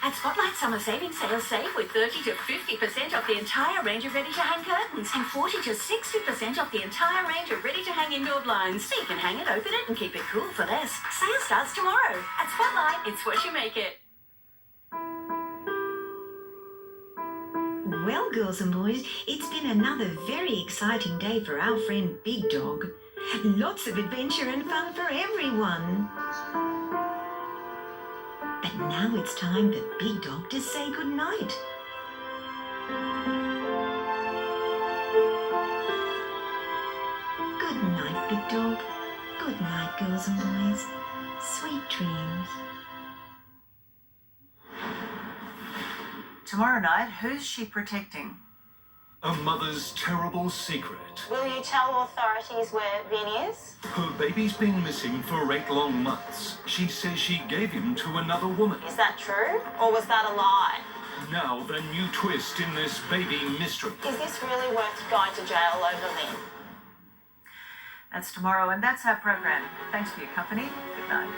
S12: At Spotlight Summer Savings Sales, save with 30 to 50% off the entire range of ready-to-hang curtains and 40 to 60% off the entire range of ready-to-hang indoor blinds. So you can hang it, open it and keep it cool for less. Sale starts tomorrow. At Spotlight, it's what you make it.
S22: Well, girls and boys, it's been another very exciting day for our friend Big Dog. Lots of adventure and fun for everyone. But now it's time for Big Dog to say goodnight. Good night, Big Dog. Good night, girls and boys. Sweet dreams.
S15: Tomorrow night, who's she protecting?
S10: A mother's terrible secret.
S16: Will you tell authorities where Vin is?
S10: Her baby's been missing for 8 long months. She says she gave him to another woman.
S16: Is that true? Or was that a lie?
S10: Now the new twist in this baby mystery.
S16: Is this really worth going to jail over Vin?
S15: That's tomorrow, and that's our program. Thanks for your company. Good night.